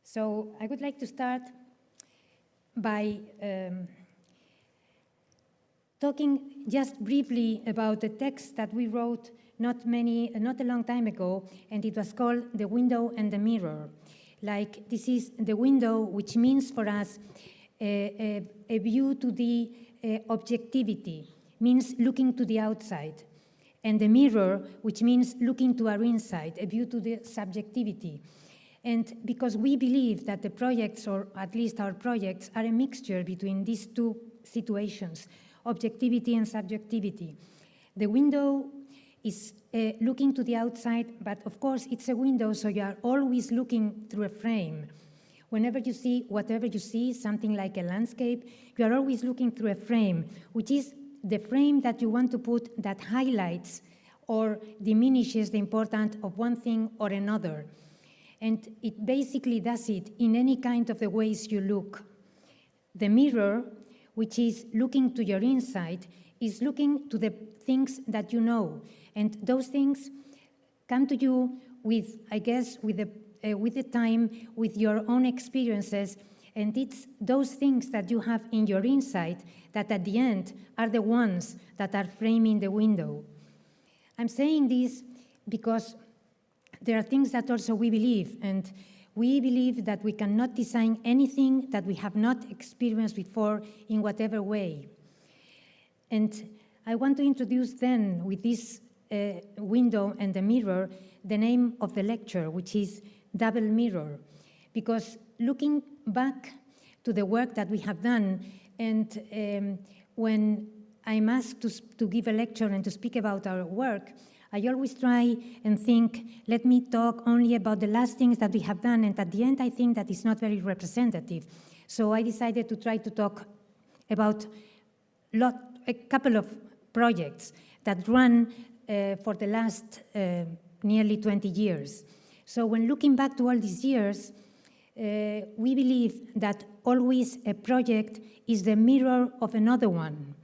So I would like to start by talking just briefly about the text that we wrote not a long time ago, and it was called The Window and the Mirror. Like, this is the window, which means for us a view to the objectivity, means looking to the outside, and the mirror, which means looking to our inside, a view to the subjectivity. And because we believe that the projects, or at least our projects, are a mixture between these two situations, objectivity and subjectivity. The window is looking to the outside, but of course it's a window, so you are always looking through a frame. Whenever you see, whatever you see, something like a landscape, you are always looking through a frame, which is the frame that you want to put that highlights or diminishes the importance of one thing or another. And it basically does it in any kind of the ways you look. The mirror, which is looking to your inside, is looking to the things that you know. And those things come to you with, I guess, with the time, with your own experiences. And it's those things that you have in your inside that at the end are the ones that are framing the window. I'm saying this because there are things that also we believe, and we believe that we cannot design anything that we have not experienced before in whatever way. And I want to introduce then, with this window and the mirror, the name of the lecture, which is Double Mirror, because looking back to the work that we have done, and when I'm asked to give a lecture and to speak about our work, I always try and think, let me talk only about the last things that we have done, and at the end I think that is not very representative. So I decided to try to talk about a couple of projects that run for the last nearly 20 years. So when looking back to all these years, we believe that always a project is the mirror of another one.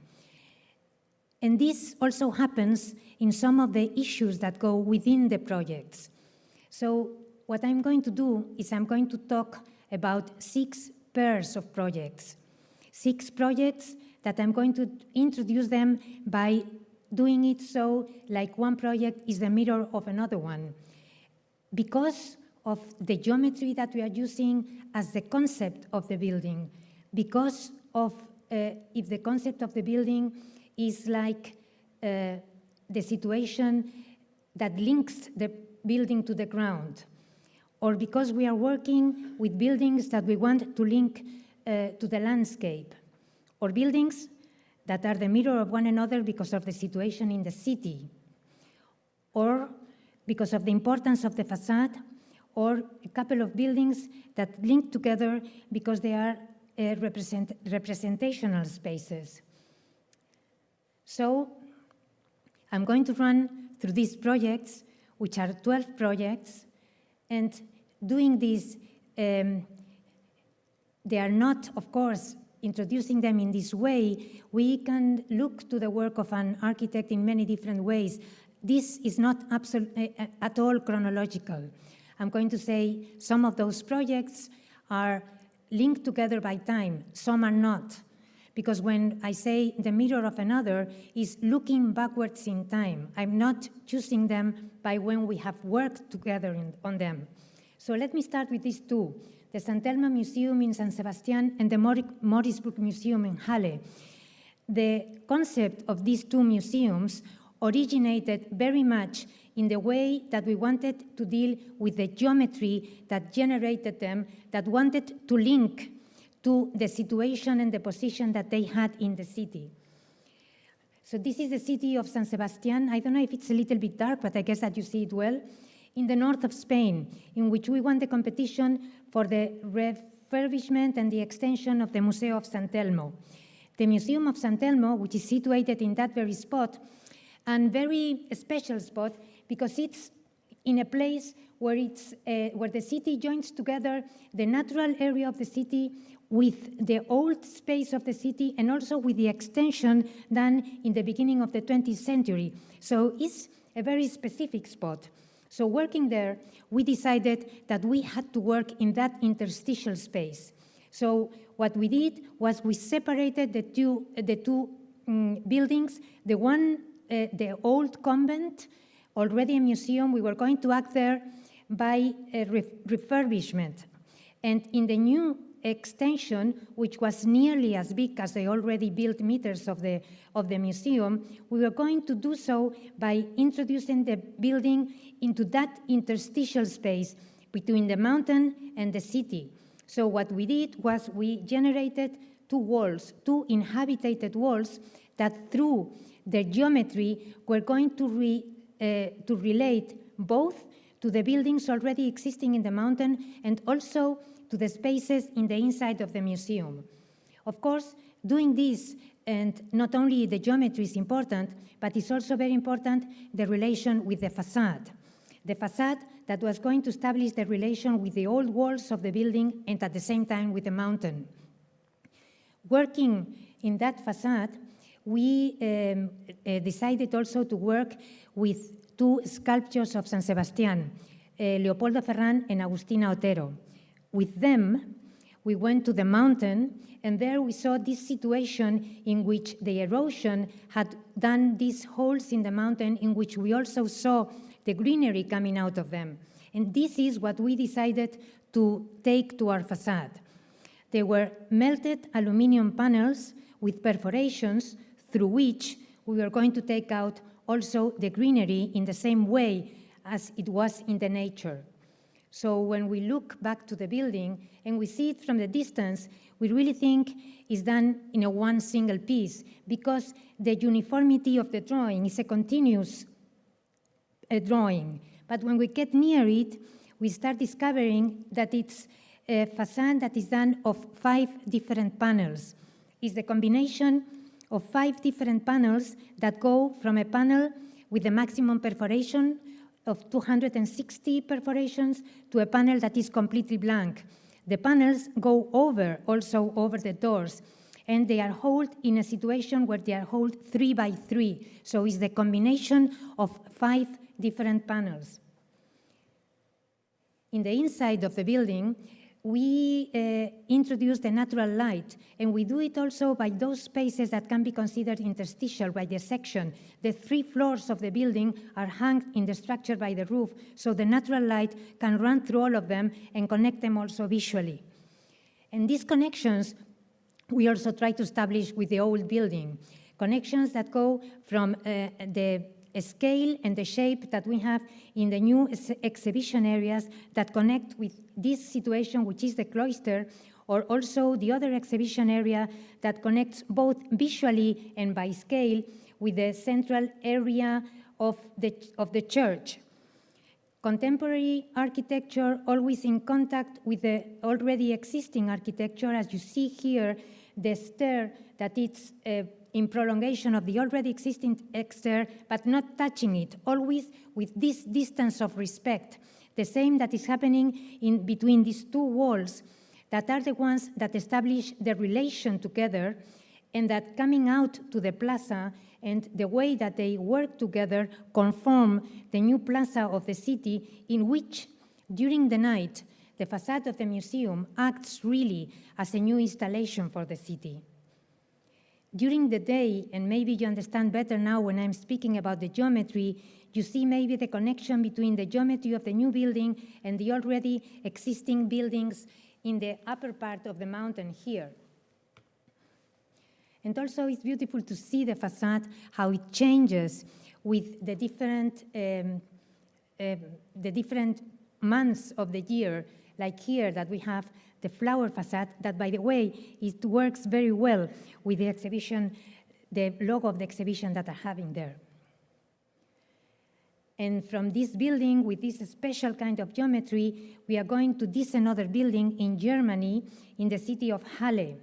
And this also happens in some of the issues that go within the projects. So what I'm going to do is I'm going to talk about 6 pairs of projects. 6 projects that I'm going to introduce them by doing it so like one project is the mirror of another one. Because of the geometry that we are using as the concept of the building, because of if the concept of the building is like the situation that links the building to the ground, or because we are working with buildings that we want to link to the landscape, or buildings that are the mirror of one another because of the situation in the city, or because of the importance of the facade, or a couple of buildings that link together because they are representational spaces. So I'm going to run through these projects, which are 12 projects, and doing this, they are not, of course, introducing them in this way. We can look to the work of an architect in many different ways. This is not at all chronological. I'm going to say some of those projects are linked together by time, some are not. Because when I say the mirror of another is looking backwards in time. I'm not choosing them by when we have worked together on them. So let me start with these 2, the Sant Elmo Museum in San Sebastian and the Morisburg Museum in Halle. The concept of these 2 museums originated very much in the way that we wanted to deal with the geometry that generated them, that wanted to link to the situation and the position that they had in the city. So this is the city of San Sebastian. I don't know if it's a little bit dark, but I guess that you see it well. In the north of Spain, in which we won the competition for the refurbishment and the extension of the Museo of Sant Elmo. The Museum of Sant Elmo, which is situated in that very spot, and very special spot, because it's in a place where the city joins together the natural area of the city with the old space of the city, and also with the extension done in the beginning of the 20th century. So it's a very specific spot. So working there, we decided that we had to work in that interstitial space. So what we did was we separated the two buildings. The one, the old convent, already a museum, we were going to act there by refurbishment. And in the new extension, which was nearly as big as the already built meters of the museum, we were going to do so by introducing the building into that interstitial space between the mountain and the city. So what we did was we generated two walls, two inhabited walls that through their geometry were going to relate both to the buildings already existing in the mountain and also to the spaces in the inside of the museum. Of course, doing this, and not only the geometry is important, but it's also very important the relation with the facade. The facade that was going to establish the relation with the old walls of the building and at the same time with the mountain. Working in that facade, we decided also to work with two sculptures of San Sebastián, Leopoldo Ferran and Agustina Otero. With them, we went to the mountain, and there we saw this situation in which the erosion had done these holes in the mountain, in which we also saw the greenery coming out of them. And this is what we decided to take to our facade. They were melted aluminum panels with perforations through which we were going to take out also the greenery in the same way as it was in the nature. So when we look back to the building and we see it from the distance, we really think it's done in a one single piece because the uniformity of the drawing is a continuous drawing. But when we get near it, we start discovering that it's a facade that is done of 5 different panels. It's the combination of 5 different panels that go from a panel with the maximum perforation of 260 perforations to a panel that is completely blank. The panels go also over the doors, and they are held in a situation where they are held 3 by 3. So it's the combination of 5 different panels. In the inside of the building, we introduce the natural light, and we do it also by those spaces that can be considered interstitial by the section. The 3 floors of the building are hung in the structure by the roof, so the natural light can run through all of them and connect them also visually. And these connections, we also try to establish with the old building. Connections that go from the scale and the shape that we have in the new exhibition areas that connect with this situation, which is the cloister, or also the other exhibition area that connects both visually and by scale with the central area of the church. Contemporary architecture always in contact with the already existing architecture, as you see here, the stair that it's in prolongation of the already existing stair, but not touching it, always with this distance of respect, the same that is happening in between these 2 walls that are the ones that establish the relation together, and that coming out to the plaza and the way that they work together conform the new plaza of the city, in which during the night the facade of the museum acts really as a new installation for the city. During the day, and maybe you understand better now when I'm speaking about the geometry, you see maybe the connection between the geometry of the new building and the already existing buildings in the upper part of the mountain here. And also it's beautiful to see the facade, how it changes with the different months of the year, like here that we have the flower facade that, by the way, it works very well with the exhibition, the logo of the exhibition that are having there. And from this building, with this special kind of geometry, we are going to this another building in Germany, in the city of Halle.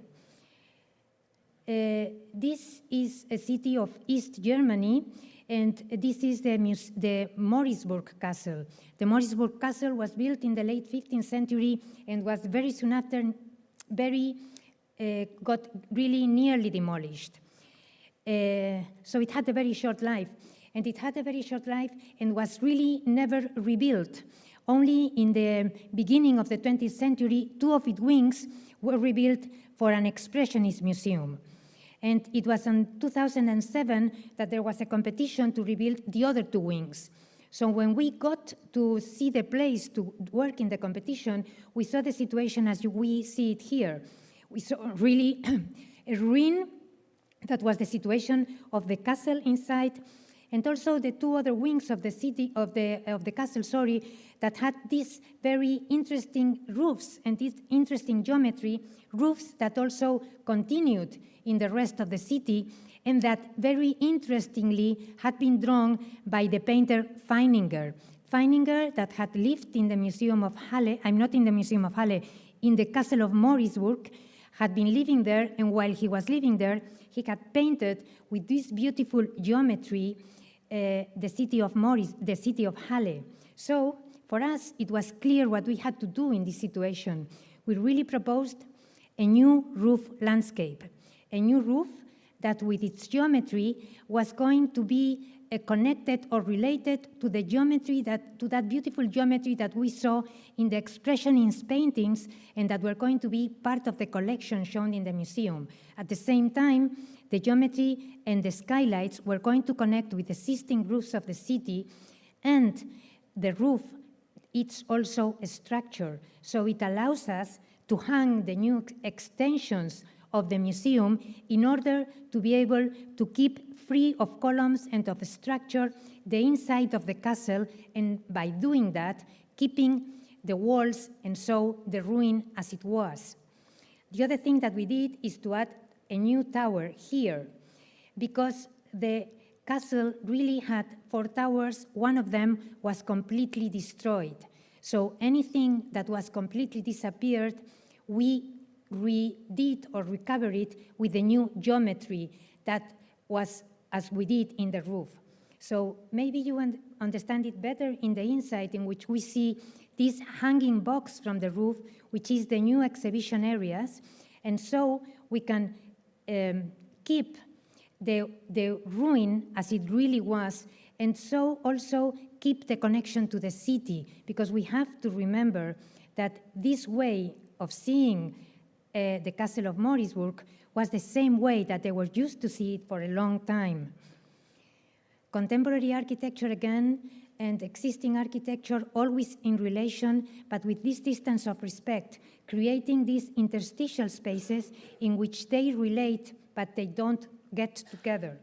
This is a city of East Germany, and this is the Moritzburg Castle. The Moritzburg Castle was built in the late 15th century and was very soon after got really nearly demolished. So it had a very short life. And it had a very short life and was really never rebuilt. Only in the beginning of the 20th century, 2 of its wings were rebuilt for an expressionist museum. And it was in 2007 that there was a competition to rebuild the other 2 wings. So when we got to see the place to work in the competition, we saw the situation as we see it here. We saw really a ruin that was the situation of the castle inside, and also the 2 other wings of the city of the castle, that had these very interesting roofs and this interesting geometry, roofs that also continued in the rest of the city, and that very interestingly had been drawn by the painter Feininger. Feininger, that had lived in the Museum of Halle, I'm not in the Museum of Halle, in the Castle of Morisburg, had been living there, and while he was living there, he had painted with this beautiful geometry the city of Halle. So for us, it was clear what we had to do in this situation. We really proposed a new roof landscape, a new roof that with its geometry was going to be connected or related to the geometry, to that beautiful geometry that we saw in the Expressionist paintings and that were going to be part of the collection shown in the museum. At the same time, the geometry and the skylights were going to connect with existing roofs of the city, and the roof, it's also a structure. So it allows us to hang the new extensions of the museum in order to be able to keep free of columns and of structure the inside of the castle, and by doing that, keeping the walls and so the ruin as it was. The other thing that we did is to add a new tower here, because the castle really had 4 towers. One of them was completely destroyed. So anything that was completely disappeared, we redid or recovered it with the new geometry that was as we did in the roof. So maybe you understand it better in the inside, in which we see this hanging box from the roof, which is the new exhibition areas. And so we can keep the ruin as it really was, and so also keep the connection to the city, because we have to remember that this way of seeing the Castle of Morisburg was the same way that they were used to see it for a long time. Contemporary architecture again, and existing architecture always in relation, but with this distance of respect, creating these interstitial spaces in which they relate, but they don't get together.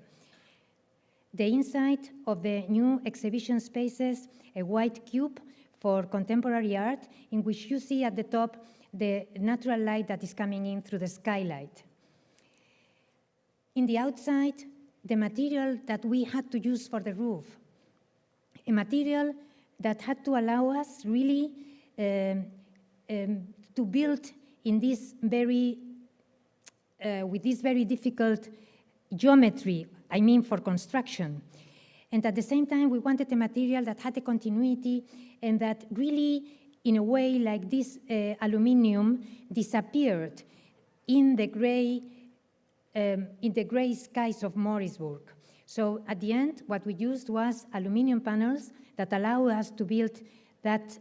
The inside of the new exhibition spaces, a white cube for contemporary art, in which you see at the top the natural light that is coming in through the skylight. In the outside, the material that we had to use for the roof, a material that had to allow us really to build in this very, with this very difficult geometry, I mean for construction. And at the same time, we wanted a material that had a continuity and that really, in a way like this aluminum, disappeared in the gray skies of Morisburg. So at the end, what we used was aluminum panels that allow us to build that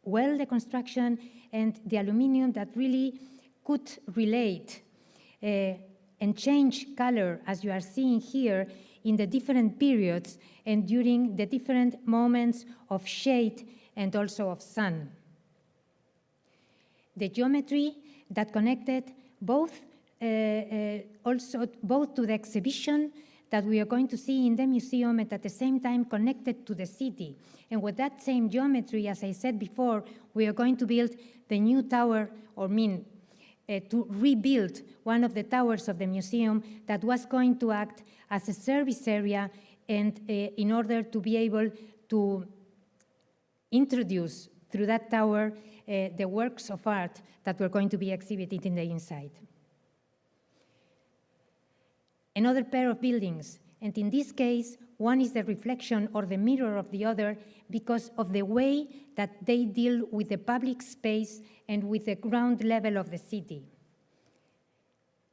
well, the construction, and the aluminum that really could relate and change color, as you are seeing here, in the different periods and during the different moments of shade and also of sun. The geometry that connected both both to the exhibition that we are going to see in the museum, and at the same time connected to the city. And with that same geometry, as I said before, we are going to build the new tower, or to rebuild one of the towers of the museum that was going to act as a service area, and in order to be able to introduce through that tower the works of art that were going to be exhibited in the inside. Another pair of buildings, and in this case, one is the reflection or the mirror of the other because of the way that they deal with the public space and with the ground level of the city.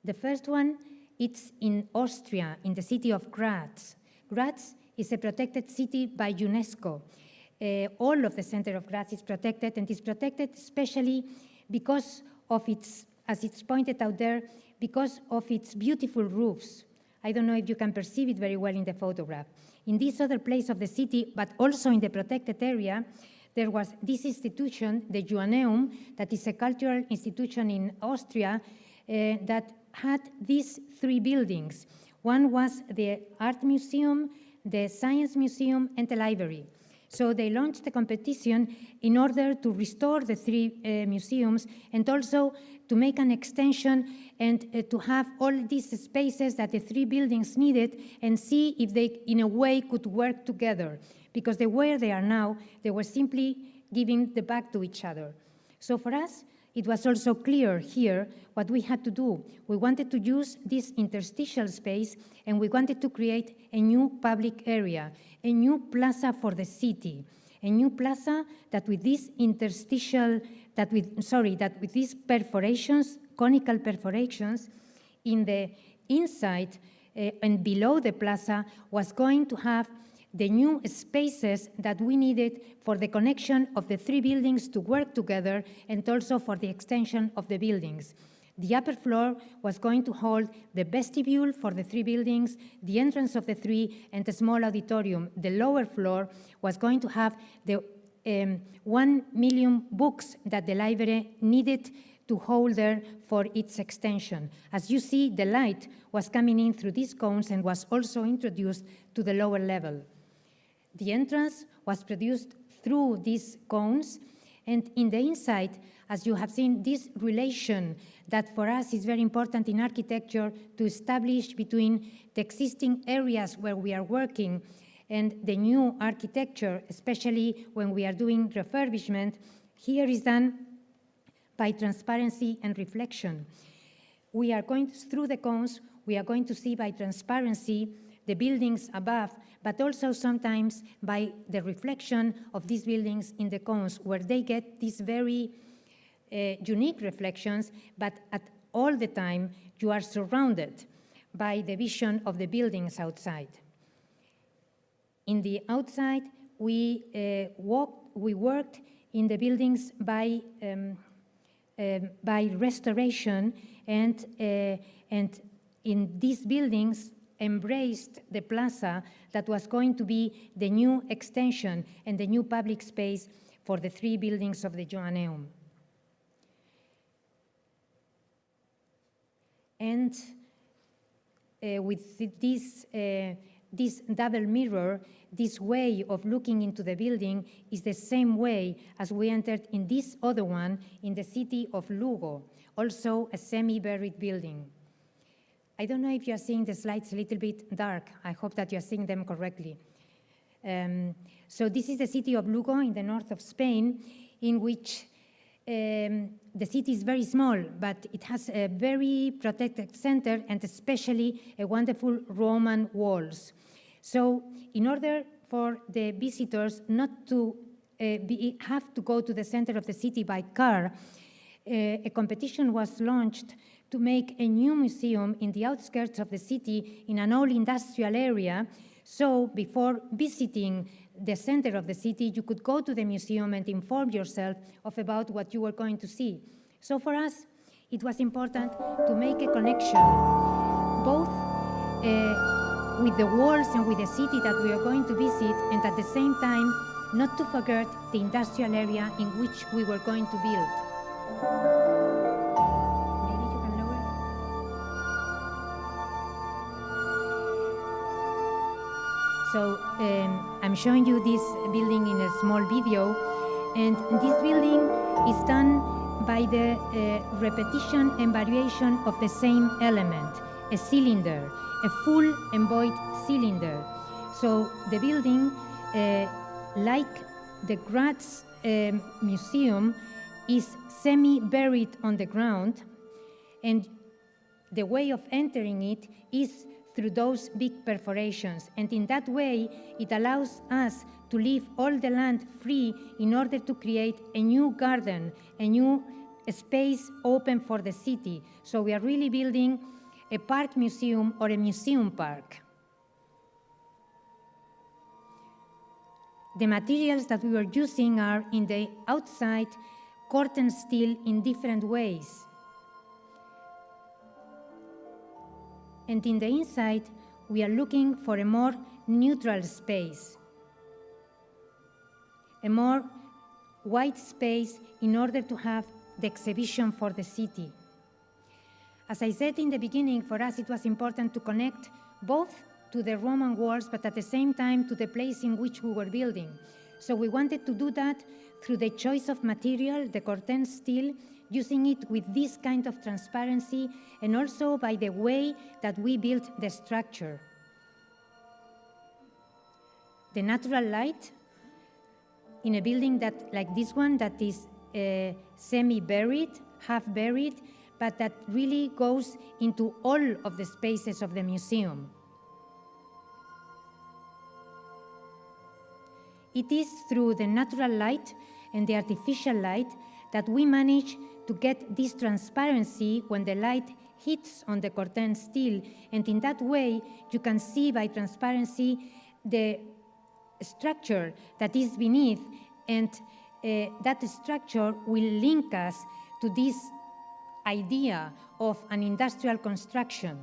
The first one, it's in Austria, in the city of Graz. Graz is a protected city by UNESCO. All of the center of Graz is protected, and is protected especially because of its, as it's pointed out there, because of its beautiful roofs. I don't know if you can perceive it very well in the photograph. In this other place of the city, but also in the protected area, there was this institution, the Joanneum, that is a cultural institution in Austria, that had these three buildings. One was the Art Museum, the Science Museum, and the library. So they launched a competition in order to restore the three museums and also to make an extension and to have all these spaces that the three buildings needed and see if they, in a way, could work together. Because the way they are now, they were simply giving the back to each other. So for us, it was also clear here what we had to do. We wanted to use this interstitial space, and we wanted to create a new public area, a new plaza for the city, a new plaza that with these interstitial, that with these perforations, conical perforations, in the inside and below the plaza was going to have the new spaces that we needed for the connection of the three buildings to work together and also for the extension of the buildings. The upper floor was going to hold the vestibule for the three buildings, the entrance of the three, and a small auditorium. The lower floor was going to have the 1 million books that the library needed to hold there for its extension. As you see, the light was coming in through these cones and was also introduced to the lower level. The entrance was produced through these cones, and in the inside, as you have seen, this relation that for us is very important in architecture to establish between the existing areas where we are working and the new architecture, especially when we are doing refurbishment, here is done by transparency and reflection. We are going through the cones, we are going to see by transparency the buildings above, but also sometimes by the reflection of these buildings in the cones, where they get these very unique reflections, but at all the time you are surrounded by the vision of the buildings outside. In the outside, we worked in the buildings by restoration, and in these buildings embraced the plaza that was going to be the new extension and the new public space for the three buildings of the Joanneum. And with this double mirror, this way of looking into the building is the same way as we entered in this other one in the city of Lugo, also a semi-buried building. I don't know if you are seeing the slides a little bit dark. I hope that you are seeing them correctly. So this is the city of Lugo in the north of Spain, in which the city is very small, but it has a very protected center and especially a wonderful Roman walls. So in order for the visitors not to have to go to the center of the city by car, a competition was launched to make a new museum in the outskirts of the city in an old industrial area. So before visiting the center of the city, you could go to the museum and inform yourself about what you were going to see. So for us, it was important to make a connection, both with the walls and with the city that we are going to visit, and at the same time, not to forget the industrial area in which we were going to build. Maybe you can lower. So I'm showing you this building in a small video, and this building is done by the repetition and variation of the same element, a cylinder, a full emboyed cylinder. So the building, like the Graz Museum, is semi-buried on the ground, and the way of entering it is through those big perforations. And in that way, it allows us to leave all the land free in order to create a new garden, a new space open for the city. So we are really building a park museum or a museum park. The materials that we were using are in the outside curtain steel in different ways. And in the inside, we are looking for a more neutral space, a more white space in order to have the exhibition for the city. As I said in the beginning, for us it was important to connect both to the Roman walls, but at the same time to the place in which we were building. So we wanted to do that through the choice of material, the curtain steel, using it with this kind of transparency, and also by the way that we built the structure. The natural light in a building that, like this one, that is semi-buried, half-buried, but that really goes into all of the spaces of the museum. It is through the natural light and the artificial light that we manage to get this transparency when the light hits on the curtain steel, and in that way you can see by transparency the structure that is beneath, and that structure will link us to this idea of an industrial construction.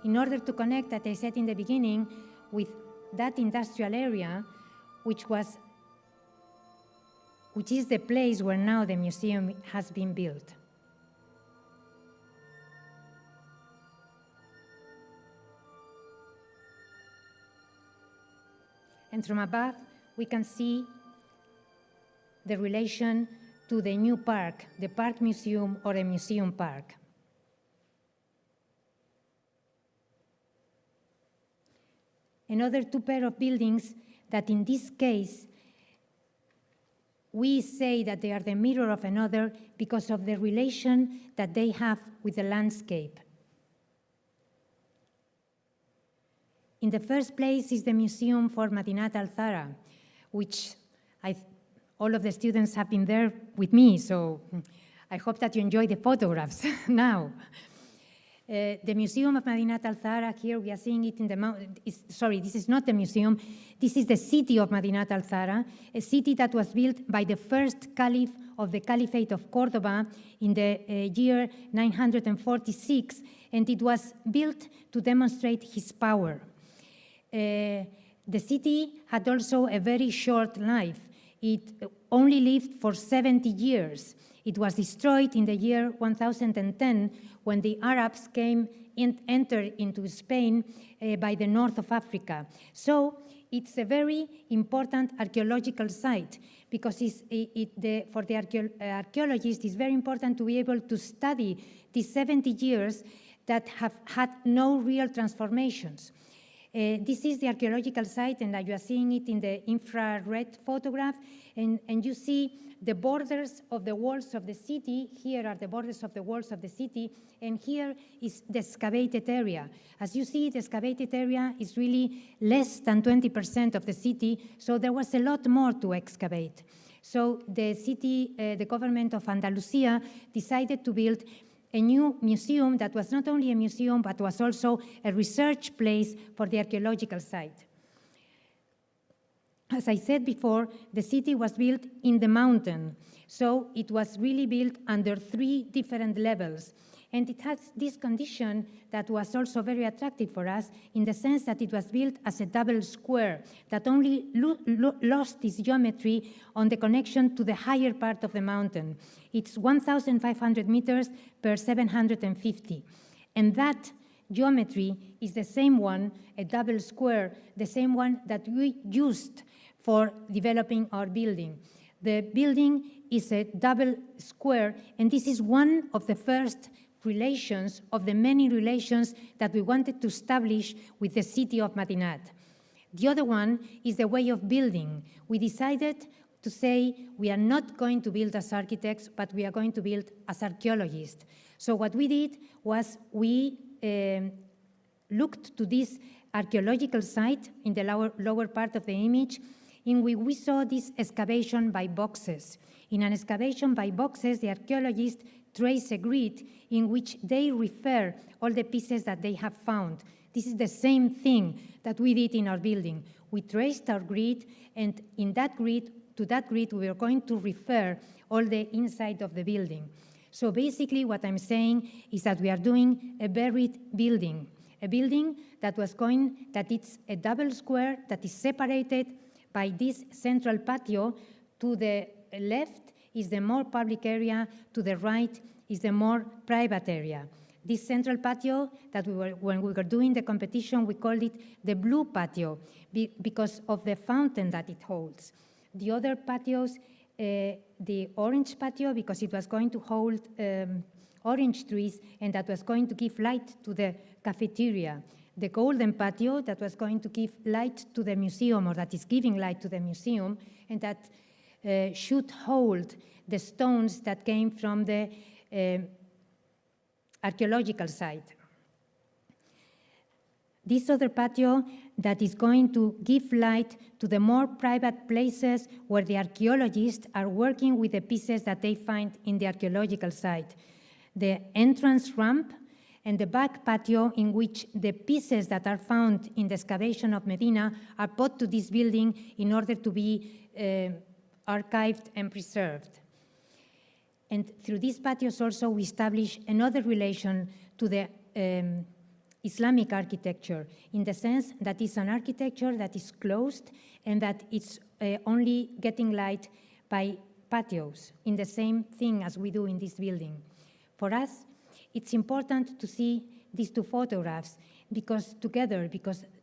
In order to connect, as I said in the beginning, with that industrial area, which is the place where now the museum has been built. And from above, we can see the relation to the new park, the park museum or a museum park. Another two pair of buildings that in this case, we say that they are the mirror of another because of the relation that they have with the landscape. In the first place is the Museum for Madinat al-Thara, which all of the students have been there with me, so I hope that you enjoy the photographs now. The Museum of Madinat al-Thara, here we are seeing it in the mountain. Sorry, this is not the museum. This is the city of Madinat al-Thara, a city that was built by the first caliph of the Caliphate of Cordoba in the year 946, and it was built to demonstrate his power. The city had also a very short life. It only lived for 70 years. It was destroyed in the year 1010 when the Arabs came and entered into Spain by the north of Africa. So it's a very important archaeological site because for the archaeologists it's very important to be able to study these 70 years that have had no real transformations. This is the archaeological site, and you are seeing it in the infrared photograph, and you see the borders of the walls of the city. Here are the borders of the walls of the city, and here is the excavated area. As you see, the excavated area is really less than 20% of the city, so there was a lot more to excavate. So the city, the government of Andalusia decided to build a new museum that was not only a museum, but was also a research place for the archaeological site. As I said before, the city was built in the mountain, so it was really built under 3 different levels. And it has this condition that was also very attractive for us in the sense that it was built as a double square that only lost its geometry on the connection to the higher part of the mountain. It's 1,500 meters per 750. And that geometry is the same one, a double square, the same one that we used for developing our building. The building is a double square, and this is one of the first relations of the many relations that we wanted to establish with the city of Madinat. The other one is the way of building. We decided to say we are not going to build as architects, but we are going to build as archaeologists. So what we did was we looked to this archaeological site in the lower part of the image, in which we saw this excavation by boxes. In an excavation by boxes, the archaeologists trace a grid in which they refer all the pieces that they have found. This is the same thing that we did in our building. We traced our grid, and in that grid, to that grid, we are going to refer all the inside of the building. So basically what I'm saying is that we are doing a buried building, a building that it's a double square that is separated by this central patio. To the left is the more public area, to the right is the more private area. This central patio that when we were doing the competition, we called it the blue patio because of the fountain that it holds. The other patios, the orange patio, because it was going to hold orange trees and that was going to give light to the cafeteria. The golden patio that was going to give light to the museum, or that is giving light to the museum, and that should hold the stones that came from the archaeological site. This other patio that is going to give light to the more private places where the archaeologists are working with the pieces that they find in the archaeological site. The entrance ramp and the back patio in which the pieces that are found in the excavation of Medina are put to this building in order to be archived and preserved. And through these patios also we establish another relation to the Islamic architecture, in the sense that it's an architecture that is closed and that it's only getting light by patios, in the same thing as we do in this building. For us, it's important to see these two photographs because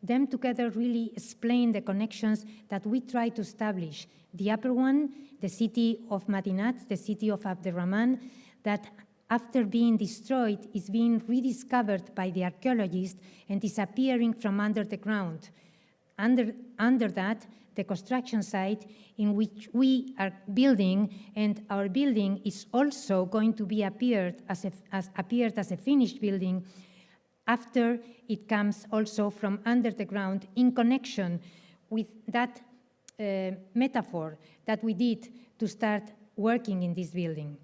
them together really explain the connections that we try to establish. The upper one, the city of Madinat, the city of Abderrahman, that after being destroyed is being rediscovered by the archaeologists and disappearing from under the ground. Under that, the construction site in which we are building, and our building is also going to be appeared as a finished building after it comes also from under the ground, in connection with that metaphor that we did to start working in this building.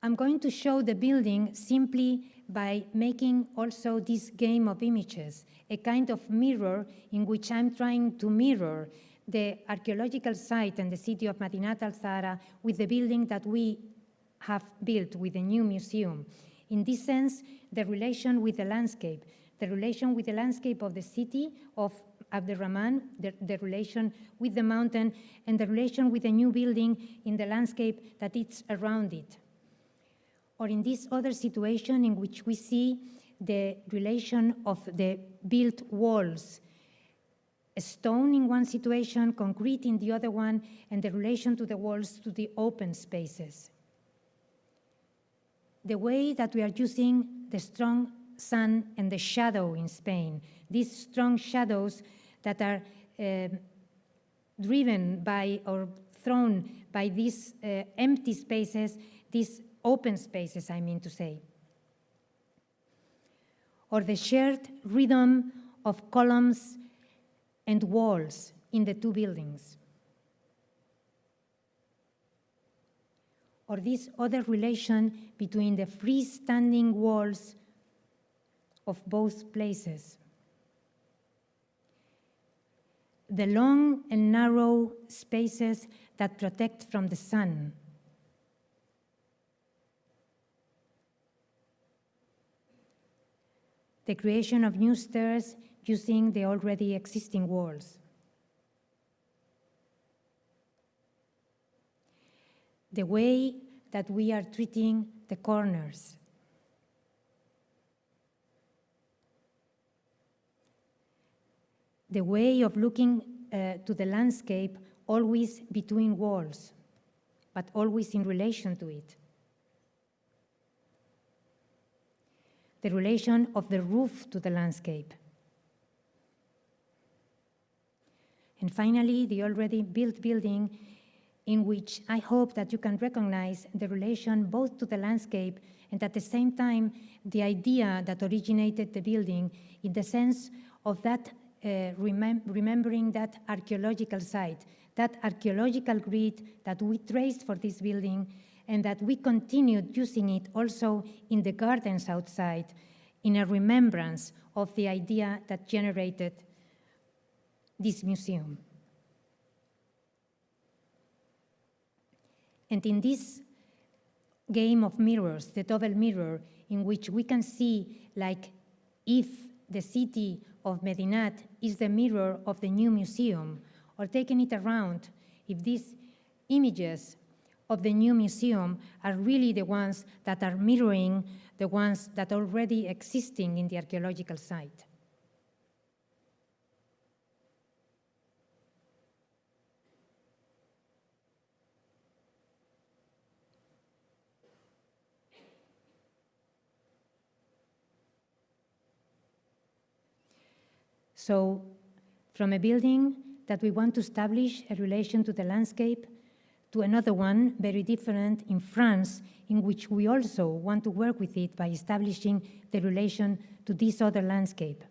I'm going to show the building simply by making also this game of images, a kind of mirror in which I'm trying to mirror the archaeological site and the city of Madinat al-Zahra with the building that we have built with the new museum. In this sense, the relation with the landscape of the city of Abderrahman, the relation with the mountain, and the relation with the new building in the landscape that it's around it. Or in this other situation in which we see the relation of the built walls, a stone in one situation, concrete in the other one, and the relation to the walls to the open spaces. The way that we are using the strong sun and the shadow in Spain, these strong shadows that are driven by or thrown by these empty spaces, these open spaces, I mean to say. Or the shared rhythm of columns and walls in the two buildings. Or this other relation between the freestanding walls of both places. The long and narrow spaces that protect from the sun. The creation of new stairs using the already existing walls. The way that we are treating the corners. The way of looking to the landscape always between walls, but always in relation to it. The relation of the roof to the landscape. And finally, the already built building, in which I hope that you can recognize the relation both to the landscape and at the same time the idea that originated the building, in the sense of that remembering that archaeological site, that archaeological grid that we traced for this building, and that we continued using it also in the gardens outside, in a remembrance of the idea that generated this museum. And in this game of mirrors, the double mirror, in which we can see, like, if the city of Medinat is the mirror of the new museum, or taking it around, if these images of the new museum are really the ones that are mirroring the ones that are already existing in the archaeological site. So, from a building that we want to establish a relation to the landscape, to another one, very different, in France, in which we also want to work with it by establishing the relation to this other landscape.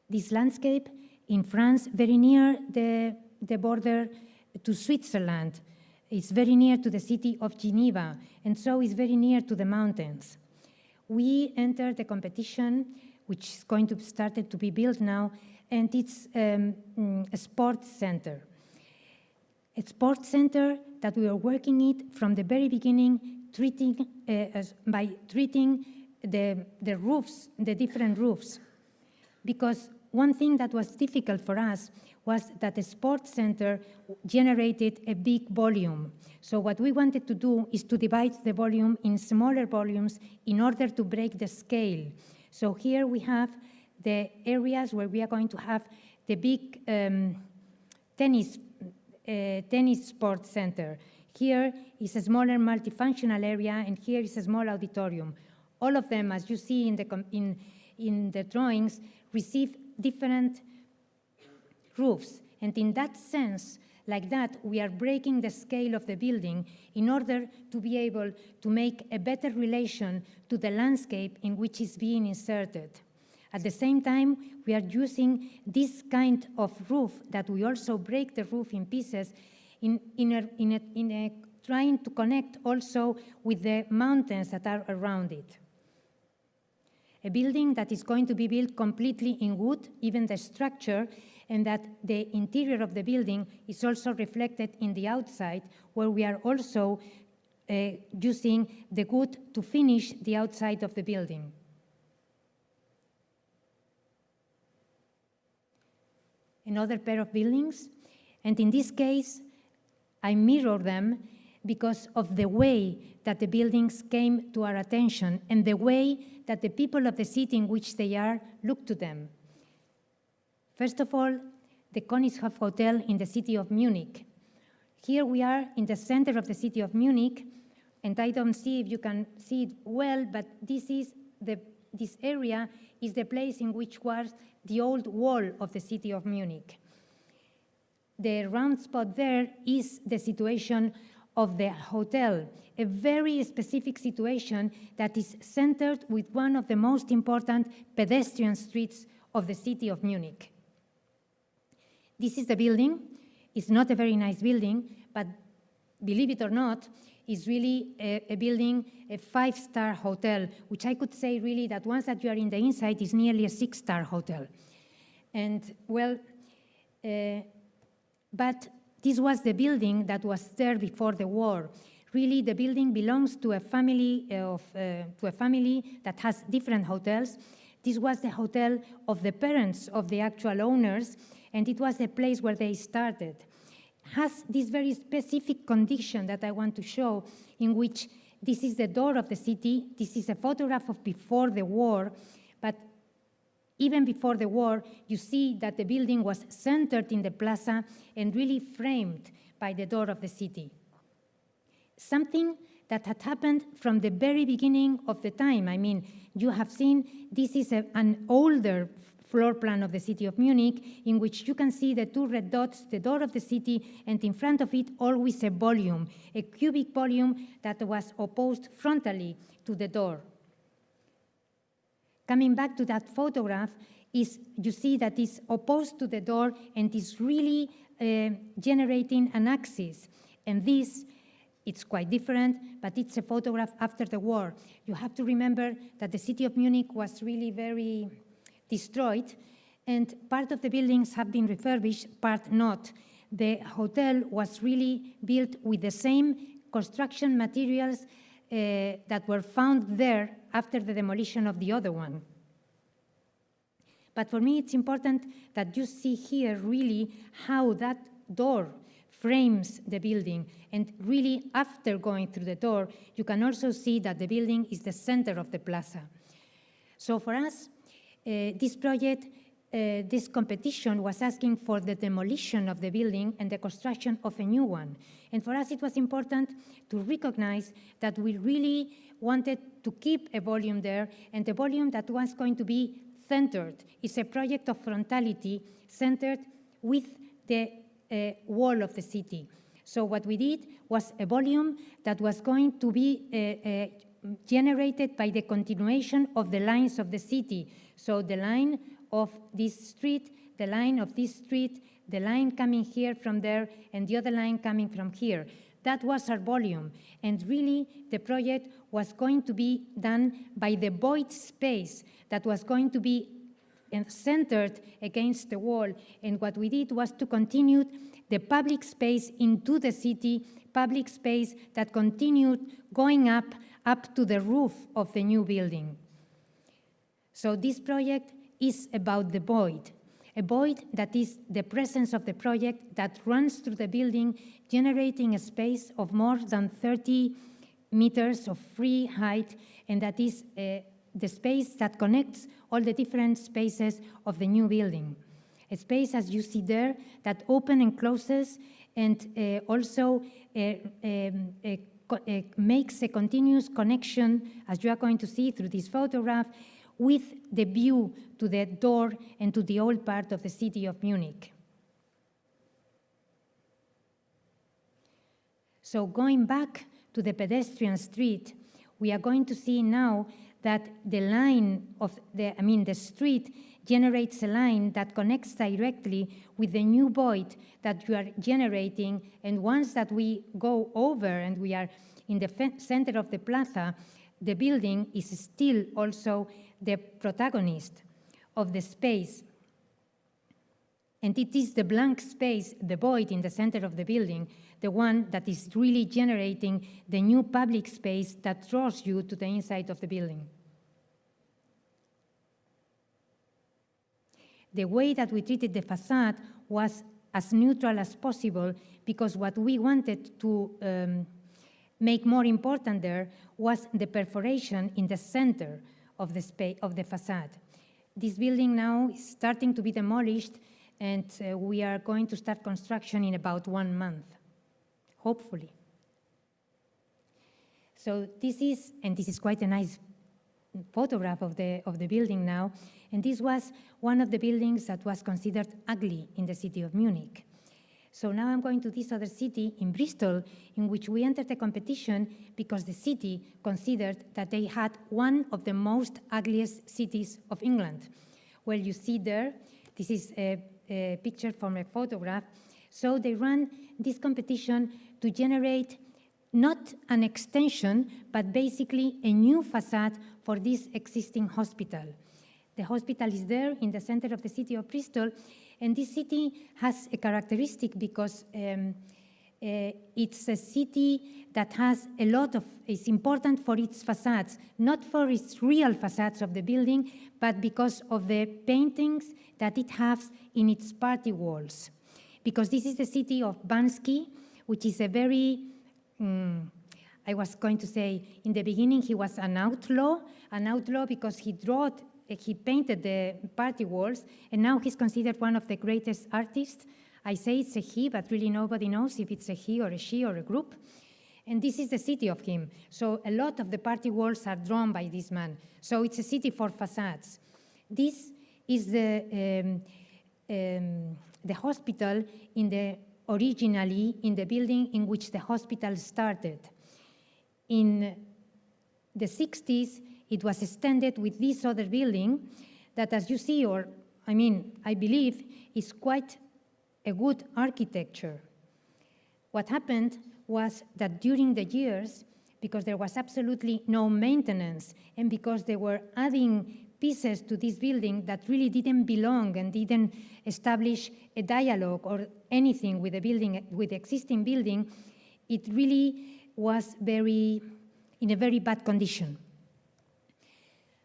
This landscape in France, very near the border to Switzerland, is very near to the city of Geneva, and so is very near to the mountains. We entered the competition, which is going to start to be built now, and it's a sports center. A sports center that we are working it from the very beginning, by treating the roofs, the different roofs. Because one thing that was difficult for us was that the sports center generated a big volume. So what we wanted to do is to divide the volume in smaller volumes in order to break the scale. So here we have the areas where we are going to have the big tennis sports center. Here is a smaller multifunctional area, and here is a small auditorium. All of them, as you see in the drawings, receive different roofs. And in that sense, like that, we are breaking the scale of the building in order to be able to make a better relation to the landscape in which it's being inserted. At the same time, we are using this kind of roof that we also break the roof in pieces in trying to connect also with the mountains that are around it. A building that is going to be built completely in wood, even the structure, and that the interior of the building is also reflected in the outside, where we are also using the wood to finish the outside of the building. Another pair of buildings, and in this case, I mirror them because of the way that the buildings came to our attention and the way that the people of the city in which they are look to them. First of all, the Königshof Hotel in the city of Munich. Here we are in the center of the city of Munich, and I don't see if you can see it well, but this area is the place in which was the old wall of the city of Munich. The round spot there is the situation of the hotel, a very specific situation that is centered with one of the most important pedestrian streets of the city of Munich. This is the building. It's not a very nice building, but believe it or not, is really a building, a 5-star hotel, which I could say really that once that you are in the inside is nearly a 6-star hotel. And well, but this was the building that was there before the war. Really, the building belongs to a family that has different hotels. This was the hotel of the parents of the actual owners, and it was the place where they started. Has this very specific condition that I want to show, in which this is the door of the city. This is a photograph of before the war, but even before the war, you see that the building was centered in the plaza and really framed by the door of the city. Something that had happened from the very beginning of the time. I mean, you have seen this is an older floor plan of the city of Munich, in which you can see the 2 red dots, the door of the city, and in front of it always a volume, a cubic volume that was opposed frontally to the door. Coming back to that photograph, you see that it's opposed to the door and is really generating an axis. And this It's quite different, but it's a photograph after the war. You have to remember that the city of Munich was really very destroyed, and part of the buildings have been refurbished, part not. The hotel was really built with the same construction materials that were found there after the demolition of the other one. But for me, it's important that you see here really how that door frames the building. And really, after going through the door, you can also see that the building is the center of the plaza. So for us, this project, this competition was asking for the demolition of the building and the construction of a new one. And for us, it was important to recognize that we really wanted to keep a volume there, and the volume that was going to be centered. It's a project of frontality centered with the wall of the city. So what we did was a volume that was going to be generated by the continuation of the lines of the city. So the line of this street, the line of this street, the line coming here from there, and the other line coming from here. That was our volume. And really, the project was going to be done by the void space that was going to be centered against the wall. And what we did was to continue the public space into the city, public space that continued going up to the roof of the new building. So this project is about the void, a void that is the presence of the project that runs through the building, generating a space of more than 30 meters of free height, and that is the space that connects all the different spaces of the new building. A space, as you see there, that opens and closes, and also makes a continuous connection, as you are going to see through this photograph, with the view to the door and to the old part of the city of Munich. So going back to the pedestrian street, we are going to see now that the line of the street generates a line that connects directly with the new void that you are generating. And once that we go over and we are in the center of the plaza, the building is still also the protagonist of the space. And it is the blank space, the void in the center of the building, the one that is really generating the new public space that draws you to the inside of the building. The way that we treated the facade was as neutral as possible, because what we wanted to make more important there was the perforation in the center of the space of the facade. This building now is starting to be demolished, and we are going to start construction in about 1 month, hopefully. So this is quite a nice photograph of the building now, and this was one of the buildings that was considered ugly in the city of Munich. So now I'm going to this other city, in Bristol, in which we entered a competition because the city considered that they had one of the most ugliest cities of England. Well, you see there, this is a picture from a photograph. So they ran this competition to generate not an extension, but basically a new facade for this existing hospital. The hospital is there in the center of the city of Bristol, and this city has a characteristic because it's a city that has a lot of, it's important for its facades, not for its real facades of the building, but because of the paintings that it has in its party walls. Because this is the city of Bansky, which is a very, I was going to say, in the beginning he was an outlaw because he painted the party walls, and now he's considered one of the greatest artists. I say it's a he, but really nobody knows if it's a he or a she or a group. And this is the city of him. So a lot of the party walls are drawn by this man. So it's a city for facades. This is the hospital originally in the building in which the hospital started. In the 60s, it was extended with this other building that, as you see, I believe, is quite a good architecture. What happened was that during the years, because there was absolutely no maintenance, and because they were adding pieces to this building that really didn't belong and didn't establish a dialogue or anything with the building, with the existing building, it really was in a very bad condition.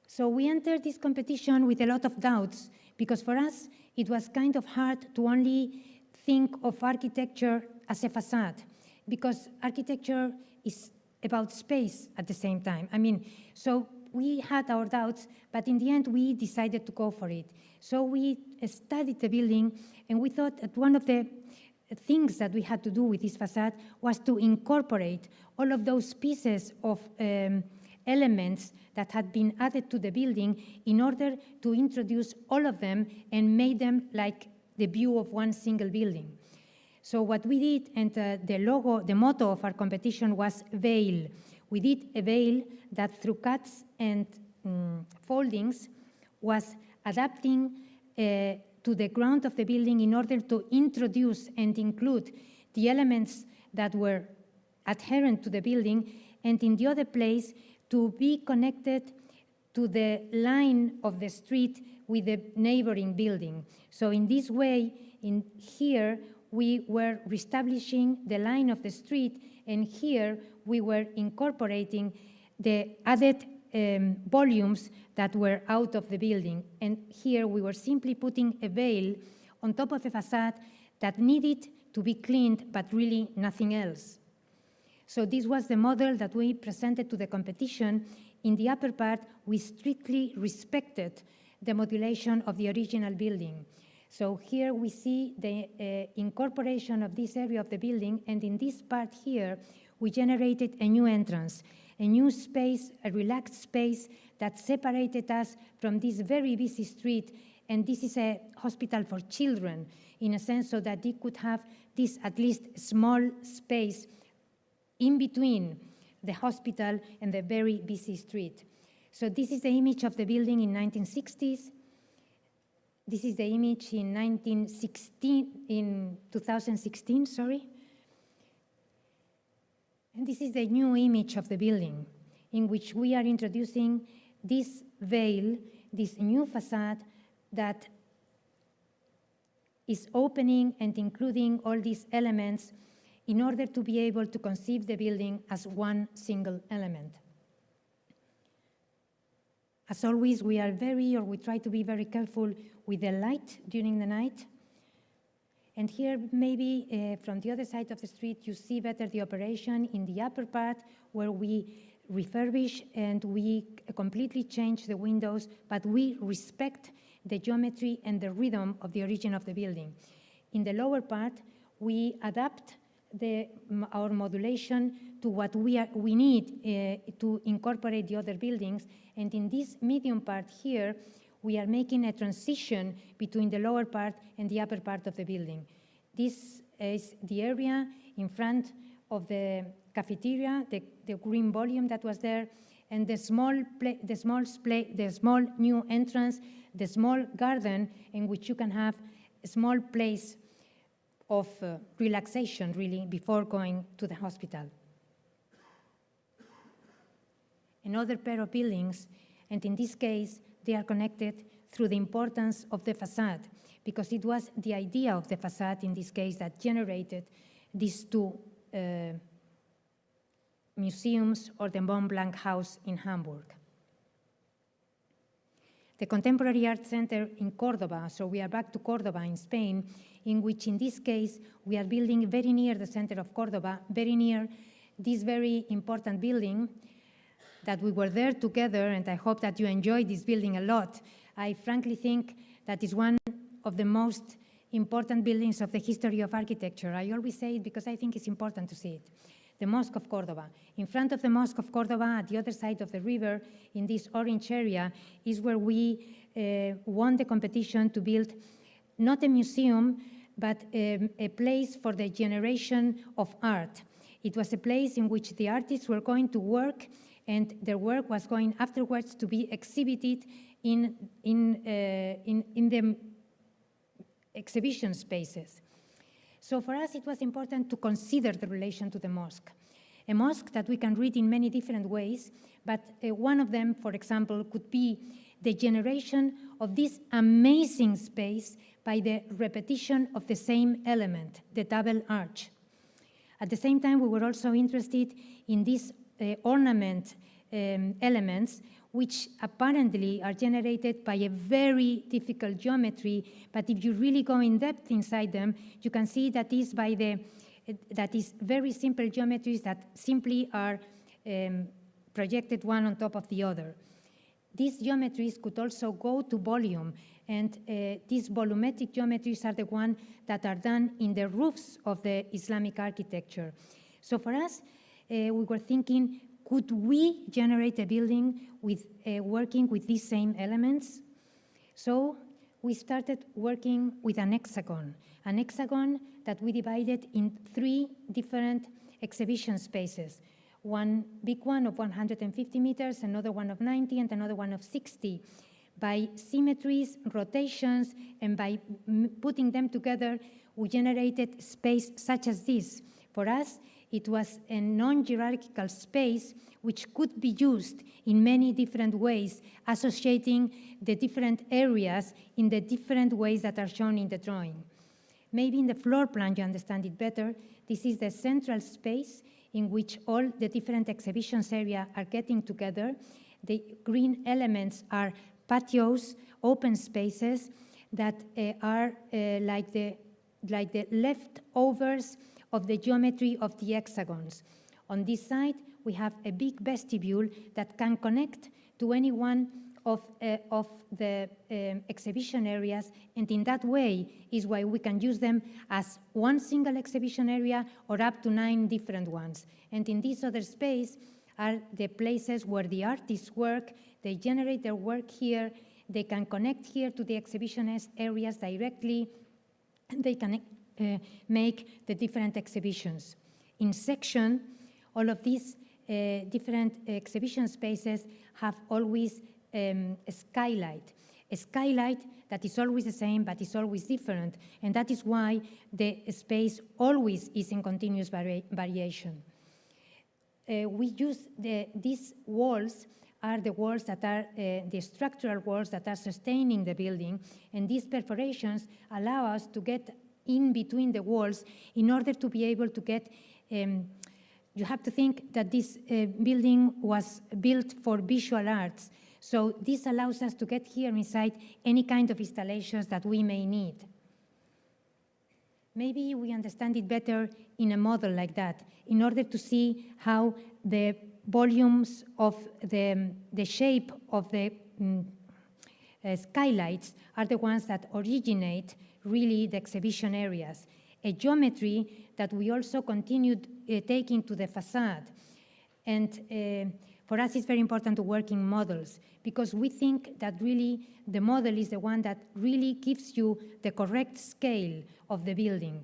So we entered this competition with a lot of doubts, because for us, it was kind of hard to only think of architecture as a facade, because architecture is about space at the same time. I mean, so we had our doubts, but in the end, we decided to go for it. So we studied the building, and we thought that one of the things that we had to do with this facade was to incorporate all of those pieces of elements that had been added to the building in order to introduce all of them and make them like the view of one single building. So what we did, and the motto of our competition was veil. We did a veil that through cuts and foldings was adapting to the ground of the building in order to introduce and include the elements that were adherent to the building, and in the other place to be connected to the line of the street with the neighboring building. So in this way, in here, we were reestablishing the line of the street, and here we were incorporating the added volumes that were out of the building. And here we were simply putting a veil on top of a facade that needed to be cleaned, but really nothing else. So this was the model that we presented to the competition. In the upper part, we strictly respected the modulation of the original building. So here we see the incorporation of this area of the building, and in this part here, we generated a new entrance, a new space, a relaxed space that separated us from this very busy street. And this is a hospital for children, in a sense, so that they could have this at least small space in between the hospital and the very busy street. So this is the image of the building in 1960s. This is the image in 2016, sorry. And this is the new image of the building, in which we are introducing this veil, this new facade that is opening and including all these elements in order to be able to conceive the building as one single element. As always, we try to be very careful with the light during the night. And here, maybe from the other side of the street, you see better the operation in the upper part, where we refurbish and we completely change the windows, but we respect the geometry and the rhythm of the origin of the building. In the lower part, we adapt our modulation to what we need to incorporate the other buildings. And in this medium part here, we are making a transition between the lower part and the upper part of the building. This is the area in front of the cafeteria, the green volume that was there, and the small new entrance, the small garden in which you can have a small place of relaxation, really, before going to the hospital. Another pair of buildings, and in this case, they are connected through the importance of the facade, because it was the idea of the facade, in this case, that generated these two museums, or the Mont Blanc House in Hamburg. The Contemporary Art Center in Cordoba, so we are back to Cordoba in Spain, in which in this case, we are building very near the center of Cordoba, very near this very important building that we were there together, and I hope that you enjoyed this building a lot. I frankly think that is one of the most important buildings of the history of architecture. I always say it because I think it's important to see it. The Mosque of Cordoba. In front of the Mosque of Cordoba, at the other side of the river, in this orange area, is where we won the competition to build not a museum, but a place for the generation of art. It was a place in which the artists were going to work, and their work was going afterwards to be exhibited in the exhibition spaces. So for us, it was important to consider the relation to the mosque. A mosque that we can read in many different ways, but one of them, for example, could be the generation of this amazing space by the repetition of the same element, the double arch. At the same time, we were also interested in these ornament elements, which apparently are generated by a very difficult geometry, but if you really go in depth inside them, you can see that is very simple geometries that simply are projected one on top of the other. These geometries could also go to volume, and these volumetric geometries are the ones that are done in the roofs of the Islamic architecture. So for us, we were thinking, could we generate a building with working with these same elements? So we started working with an hexagon that we divided in 3 different exhibition spaces. One big one of 150 meters, another one of 90, and another one of 60. By symmetries, rotations, and by putting them together, we generated space such as this. For us, it was a non-hierarchical space which could be used in many different ways, associating the different areas in the different ways that are shown in the drawing. Maybe in the floor plan you understand it better. This is the central space in which all the different exhibitions area are getting together. The green elements are patios, open spaces that are like the leftovers of the geometry of the hexagons. On this side, we have a big vestibule that can connect to any one of the exhibition areas, and in that way is why we can use them as one single exhibition area or up to 9 different ones. And in this other space are the places where the artists work. They generate their work here. They can connect here to the exhibition areas directly, and they can make the different exhibitions. In section, all of these different exhibition spaces have always a skylight that is always the same, but is always different, and that is why the space always is in continuous variation. We use these walls are the walls that are the structural walls that are sustaining the building, and these perforations allow us to get in between the walls in order to be able to get you have to think that this building was built for visual arts. So this allows us to get here inside any kind of installations that we may need. Maybe we understand it better in a model like that, in order to see how the volumes of the shape of the skylights are the ones that originate really the exhibition areas. A geometry that we also continued taking to the facade. And for us, it's very important to work in models, because we think that really the model is the one that really gives you the correct scale of the building.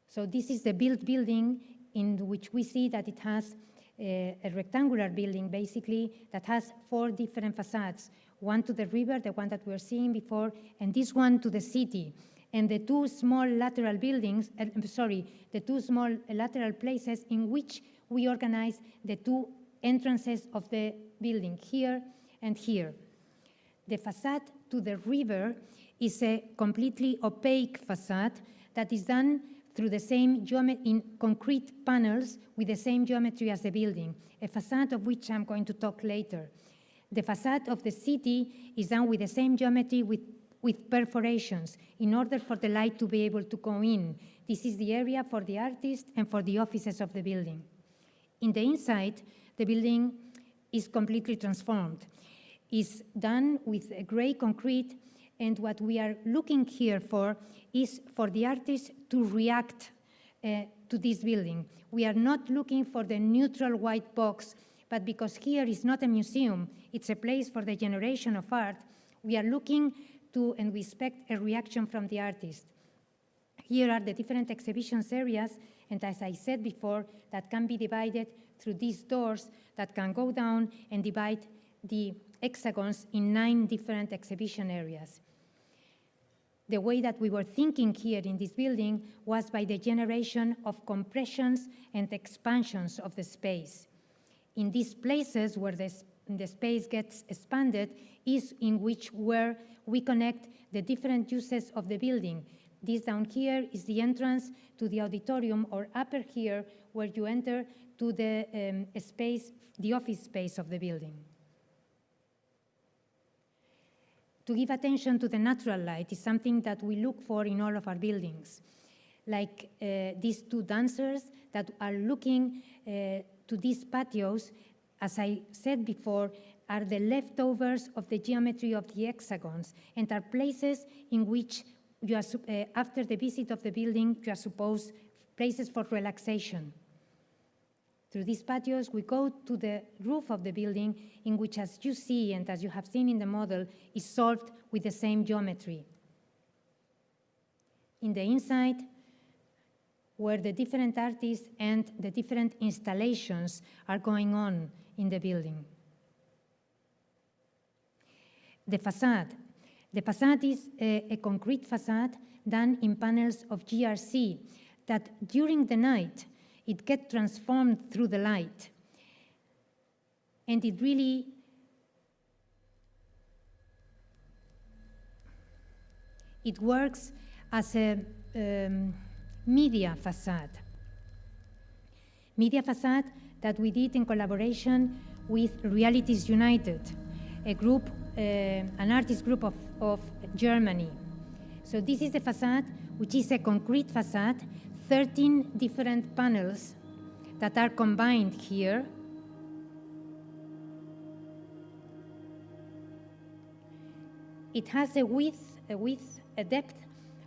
So this is the built building, in which we see that it has a rectangular building, basically, that has 4 different facades. One to the river, the one that we were seeing before, and this one to the city. And the 2 small lateral buildings, the 2 small lateral places in which we organize the 2 entrances of the building, here and here. The facade to the river is a completely opaque facade that is done through the same geometry in concrete panels with the same geometry as the building, a facade of which I'm going to talk later. The facade of the city is done with the same geometry with perforations in order for the light to be able to go in. This is the area for the artist and for the offices of the building. In the inside, the building is completely transformed. It's done with a gray concrete, and what we are looking here for is for the artist to react to this building. We are not looking for the neutral white box, but because here is not a museum, it's a place for the generation of art, we are looking to and we expect a reaction from the artist. Here are the different exhibitions areas, and as I said before, that can be divided through these doors that can go down and divide the hexagons in 9 different exhibition areas. the way that we were thinking here in this building was by the generation of compressions and expansions of the space. In these places where the space gets expanded is in where we connect the different uses of the building. This down here is the entrance to the auditorium, or upper here where you enter to the space, the office space of the building. To give attention to the natural light is something that we look for in all of our buildings. Like these two dancers that are looking to these patios, as I said before, are the leftovers of the geometry of the hexagons and are places in which you are, after the visit of the building, you are supposed places for relaxation. Through these patios, we go to the roof of the building, in which, as you see and as you have seen in the model, is solved with the same geometry. In the inside, where the different artists and the different installations are going on in the building. The facade. The facade is a concrete facade done in panels of GRC that during the night, it gets transformed through the light. And it really works as a media facade. Media facade that we did in collaboration with Realities United, a group, an artist group of Germany. So this is the facade, which is a concrete facade, 13 different panels that are combined here. It has a depth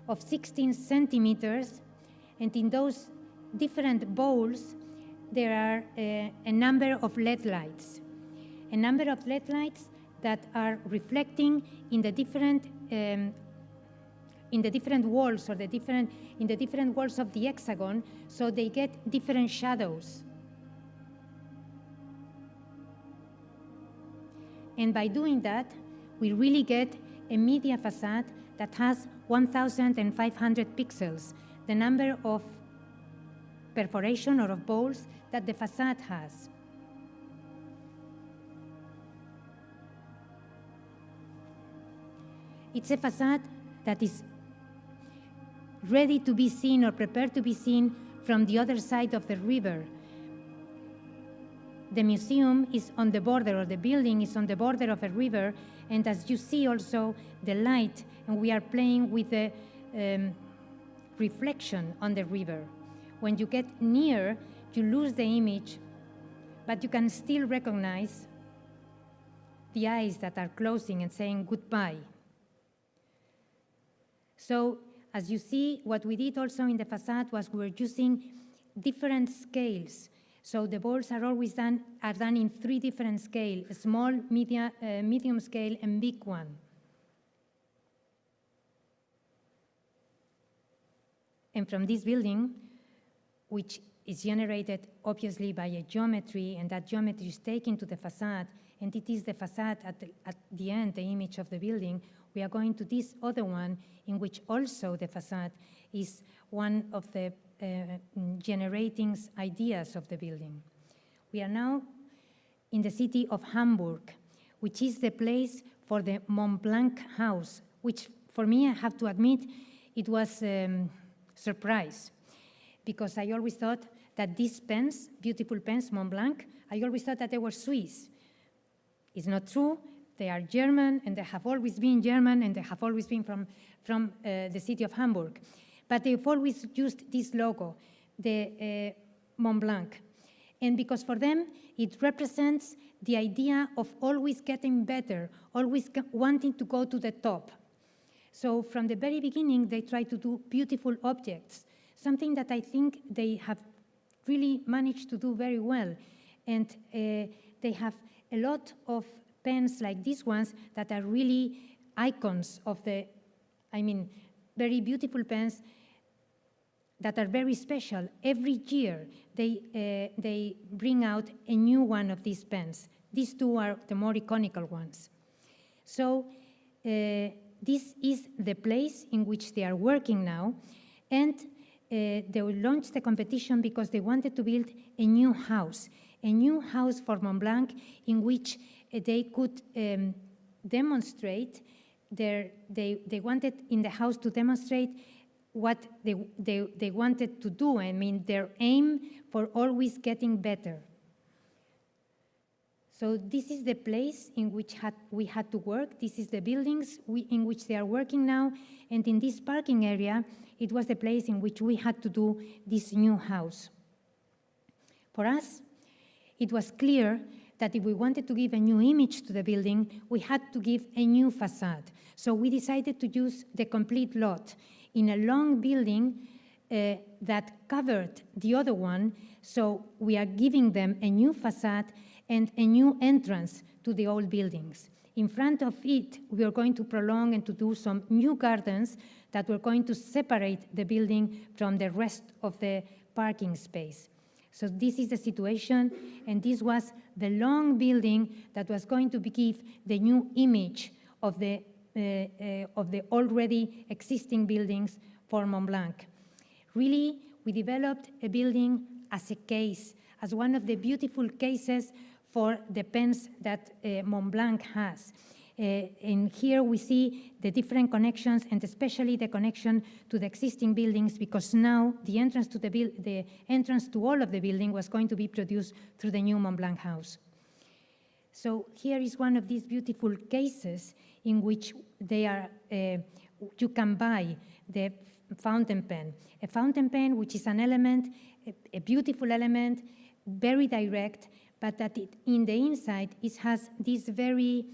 of 16 centimeters, and in those different bowls, there are a number of LED lights. A number of LED lights that are reflecting in the different walls, or in the different walls of the hexagon, so they get different shadows. And by doing that, we really get a media facade that has 1,500 pixels, the number of perforation or of bowls that the facade has. It's a facade that is ready to be seen or prepared to be seen from the other side of the river. The museum is on the border, or the building is on the border of a river, and as you see also the light, and we are playing with the reflection on the river. When you get near, you lose the image, but you can still recognize the eyes that are closing and saying goodbye. So, as you see, what we did also in the facade was we were using different scales. So the balls are always done in 3 different scales: a small, medium scale, and big one. And from this building, which is generated obviously by a geometry, and that geometry is taken to the facade, and it is the facade at the end, the image of the building, we are going to this other one, in which also the facade is one of the generating ideas of the building. We are now in the city of Hamburg, which is the place for the Mont Blanc house, which for me, I have to admit, it was a surprise, because I always thought that these pens, beautiful pens, Mont Blanc, I always thought that they were Swiss. It's not true. They are German, and they have always been German, and they have always been from the city of Hamburg. But they've always used this logo, the Mont Blanc. And because for them, it represents the idea of always getting better, always wanting to go to the top. So from the very beginning, they try to do beautiful objects, something that I think they have really managed to do very well. And they have a lot of pens like these ones that are really icons of very beautiful pens that are very special. Every year, they bring out a new one of these pens. These two are the more iconical ones. So this is the place in which they are working now, and they will launch the competition because they wanted to build a new house for Mont Blanc in which they could demonstrate they wanted in the house to demonstrate what they wanted to do. I mean, their aim for always getting better. So this is the place in which we had to work. This is the buildings in which they are working now. And in this parking area, it was the place in which we had to do this new house. For us, it was clear that if we wanted to give a new image to the building, we had to give a new facade. So we decided to use the complete lot in a long building that covered the other one. So we are giving them a new facade and a new entrance to the old buildings. In front of it, we are going to prolong and to do some new gardens that were going to separate the building from the rest of the parking space. So this is the situation, and this was the long building that was going to give the new image of the already existing buildings for Mont Blanc. Really, we developed a building as a case, as one of the beautiful cases for the pens that Mont Blanc has. And here we see the different connections, and especially the connection to the existing buildings, because now the entrance to all of the building was going to be produced through the new Mont Blanc house. So here is one of these beautiful cases in which they are, you can buy the fountain pen. A fountain pen, which is an element, a beautiful element, very direct, but that in the inside, it has these very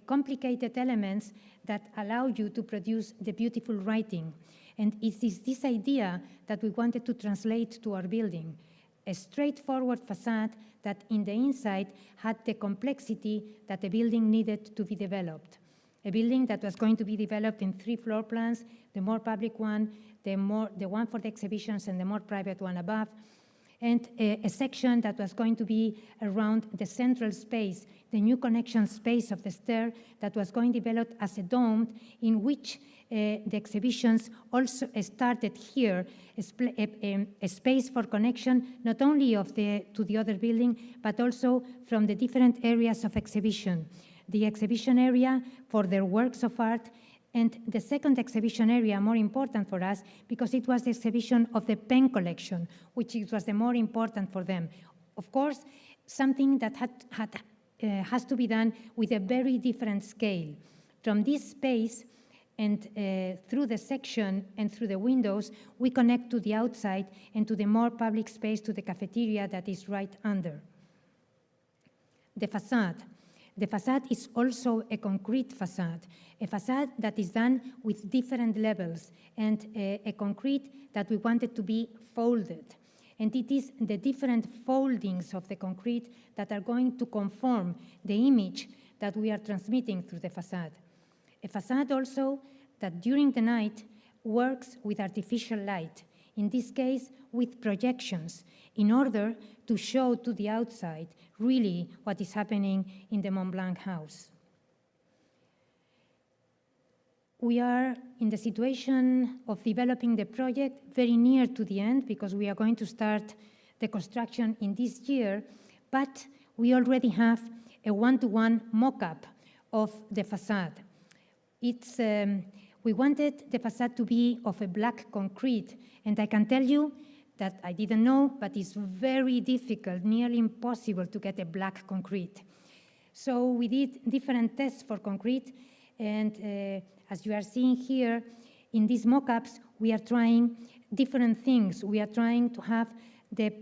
complicated elements that allow you to produce the beautiful writing. And it is this idea that we wanted to translate to our building. A straightforward facade that in the inside had the complexity that the building needed to be developed. A building that was going to be developed in 3 floor plans, the more public one, the one for the exhibitions, and the more private one above, and a section that was going to be around the central space, the new connection space of the stair that was going to develop as a dome, in which the exhibitions also started here, a space for connection not only to the other building, but also from the different areas of exhibition. The exhibition area for their works of art, and the second exhibition area, more important for us, because it was the exhibition of the pen collection, which was the more important for them. Of course, something that has to be done with a very different scale. From this space, and through the section and through the windows, we connect to the outside and to the more public space, to the cafeteria that is right under. The facade. The facade is also a concrete facade, a facade that is done with different levels, and a concrete that we wanted to be folded. And it is the different foldings of the concrete that are going to conform the image that we are transmitting through the facade. A facade also that during the night works with artificial light, in this case with projections, in order to show to the outside really what is happening in the Mont Blanc house. We are in the situation of developing the project very near to the end, because we are going to start the construction in this year, but we already have a one-to-one mock-up of the facade. We wanted the facade to be of a black concrete, and I can tell you that I didn't know, but it's very difficult, nearly impossible to get a black concrete. So we did different tests for concrete, and as you are seeing here, in these mock-ups, we are trying different things. We are trying to have the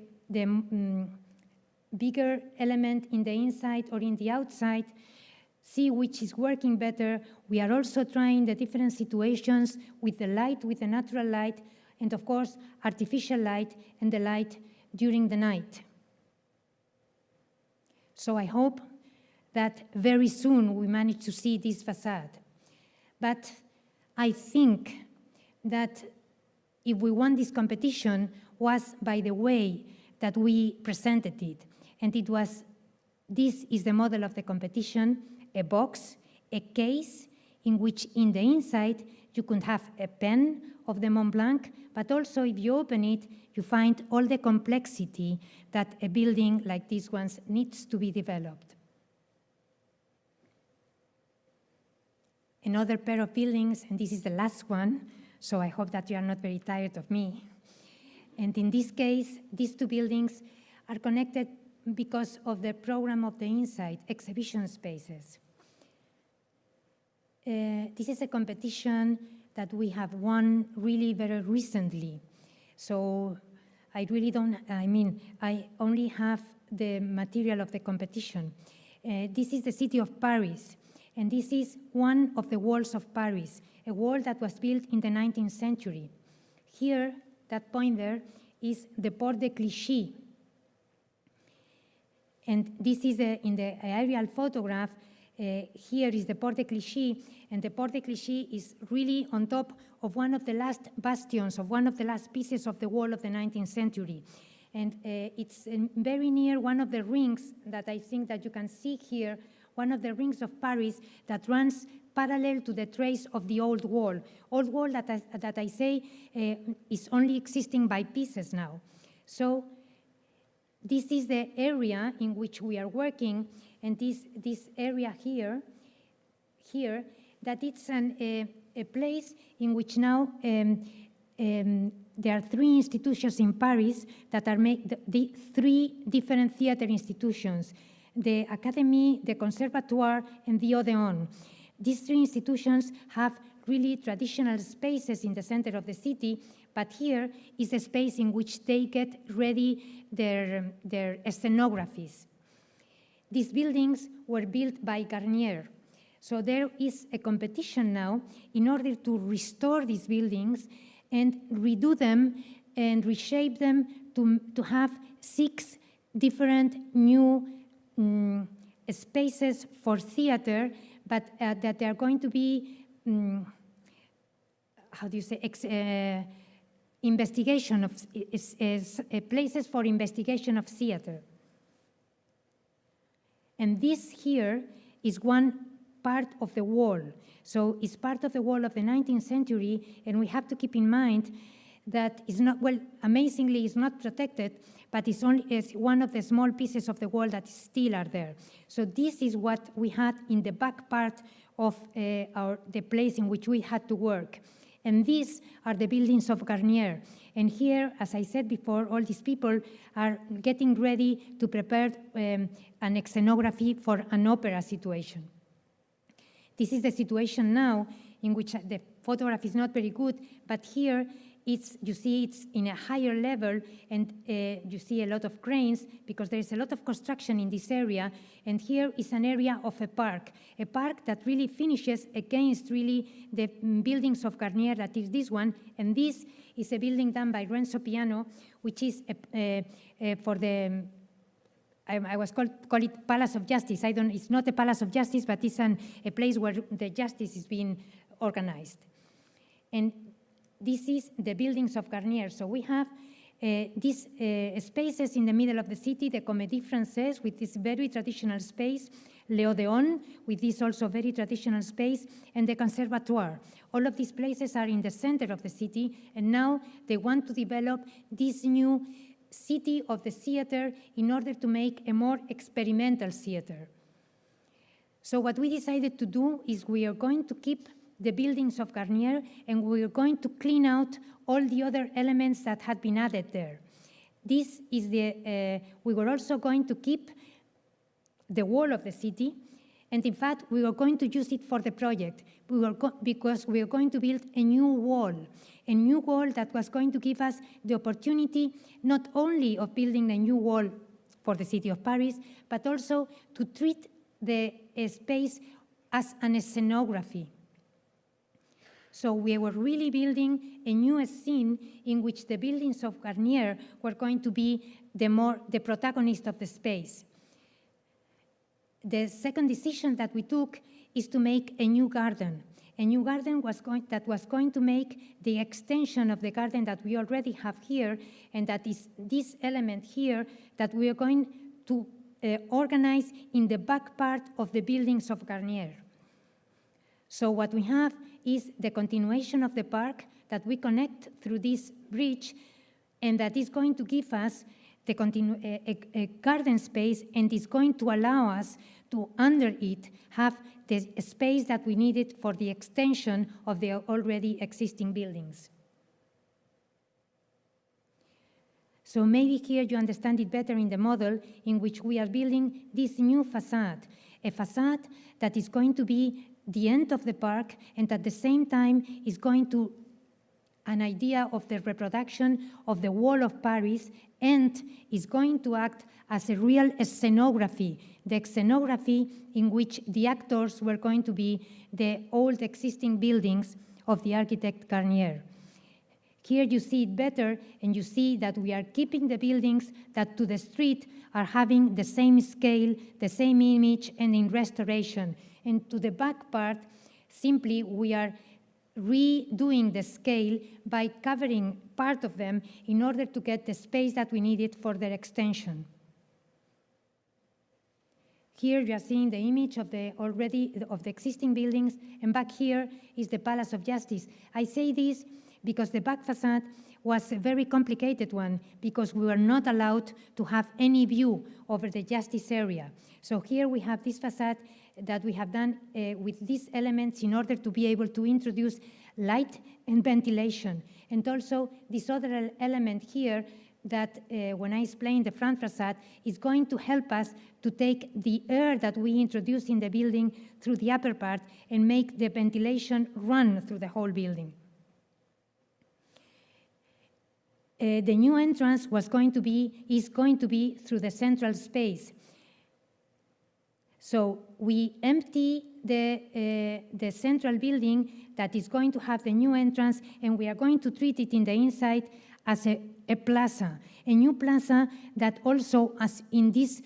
bigger element in the inside or in the outside, see which is working better. We are also trying the different situations with the light, with the natural light, and of course, artificial light and the light during the night. So I hope that very soon we manage to see this facade. But I think that if we won this competition was by the way that we presented it. And it was, this is the model of the competition, a box, a case in which in the inside you could have a pen of the Mont Blanc, but also if you open it, you find all the complexity that a building like this one needs to be developed. Another pair of buildings, and this is the last one, so I hope that you are not very tired of me. And in this case, these two buildings are connected because of the program of the Inside, exhibition spaces. This is a competition that we have won really very recently. So I really don't, I only have the material of the competition. This is the city of Paris, and this is one of the walls of Paris, a wall that was built in the 19th century. Here, that point there is the Porte de Clichy. And this is in the aerial photograph. Here is the Porte de Clichy, and the Porte de Clichy is really on top of one of the last bastions, of one of the last pieces of the wall of the 19th century. And it's very near one of the rings that I think that you can see here, one of the rings of Paris that runs parallel to the trace of the old wall that I say is only existing by pieces now. So this is the area in which we are working, and this area here, that it's a place in which now there are 3 institutions in Paris that are the 3 different theater institutions, the Academy, the Conservatoire, and the Odeon. These 3 institutions have really traditional spaces in the center of the city, but here is a space in which they get ready their scenographies. These buildings were built by Garnier. So there is a competition now in order to restore these buildings and redo them and reshape them to have 6 different new spaces for theater, but that they are going to be, how do you say, investigation of places for investigation of theater. And this here is one part of the wall. So it's part of the wall of the 19th century, and we have to keep in mind that it's not, well, amazingly, it's not protected, but it's one of the small pieces of the wall that still are there. So this is what we had in the back part of the place in which we had to work. And these are the buildings of Garnier. And here, as I said before, all these people are getting ready to prepare an scenography for an opera situation. This is the situation now in which the photograph is not very good, but here you see it's in a higher level, and you see a lot of cranes because there is a lot of construction in this area. And here is an area of a park that really finishes against really the buildings of Garnier, that is this one. And this is a building done by Renzo Piano, which is for the, I was call it Palace of Justice. It's not a Palace of Justice, but it's a place where the justice is being organized. And this is the buildings of Garnier. So we have these spaces in the middle of the city, the Comédie Française with this very traditional space, l'Odéon with this also very traditional space, and the Conservatoire. All of these places are in the center of the city, and now they want to develop this new city of the theater in order to make a more experimental theater. So what we decided to do is we are going to keep the buildings of Garnier, and we are going to clean out all the other elements that had been added there. This is we were also going to keep the wall of the city, and in fact, we were going to use it for the project because we are going to build a new wall that was going to give us the opportunity not only of building a new wall for the city of Paris, but also to treat the space as an scenography. So we were really building a new scene in which the buildings of Garnier were going to be the protagonist of the space. The second decision that we took is to make a new garden. A new garden that was going to make the extension of the garden that we already have here, and that is this element here that we are going to organize in the back part of the buildings of Garnier. So what we have is the continuation of the park that we connect through this bridge, and that is going to give us a garden space, and is going to allow us to, under it, have the space that we needed for the extension of the already existing buildings. So maybe here you understand it better in the model in which we are building this new facade, a facade that is going to be the end of the park, and at the same time is going to an idea of the reproduction of the wall of Paris, and is going to act as a real scenography, the scenography in which the actors were going to be the old existing buildings of the architect Regnier. Here you see it better, and you see that we are keeping the buildings that to the street are having the same scale, the same image, and in restoration. And to the back part, simply we are redoing the scale by covering part of them in order to get the space that we needed for their extension. Here you are seeing the image of the existing buildings, and back here is the Palace of Justice. I say this because the back facade was a very complicated one, because we were not allowed to have any view over the justice area. So here we have this facade that we have done with these elements in order to be able to introduce light and ventilation. And also this other element here that when I explain the front facade is going to help us to take the air that we introduce in the building through the upper part and make the ventilation run through the whole building. The new entrance is going to be through the central space. So we empty the central building that is going to have the new entrance, and we are going to treat it in the inside as a plaza, a new plaza that also, as in this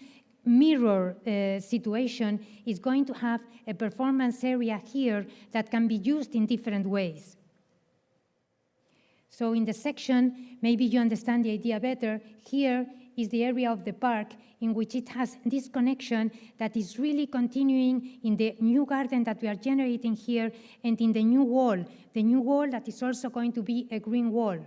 mirror situation, is going to have a performance area here that can be used in different ways. So in the section, maybe you understand the idea better. Here is the area of the park in which it has this connection that is really continuing in the new garden that we are generating here, and in the new wall that is also going to be a green wall.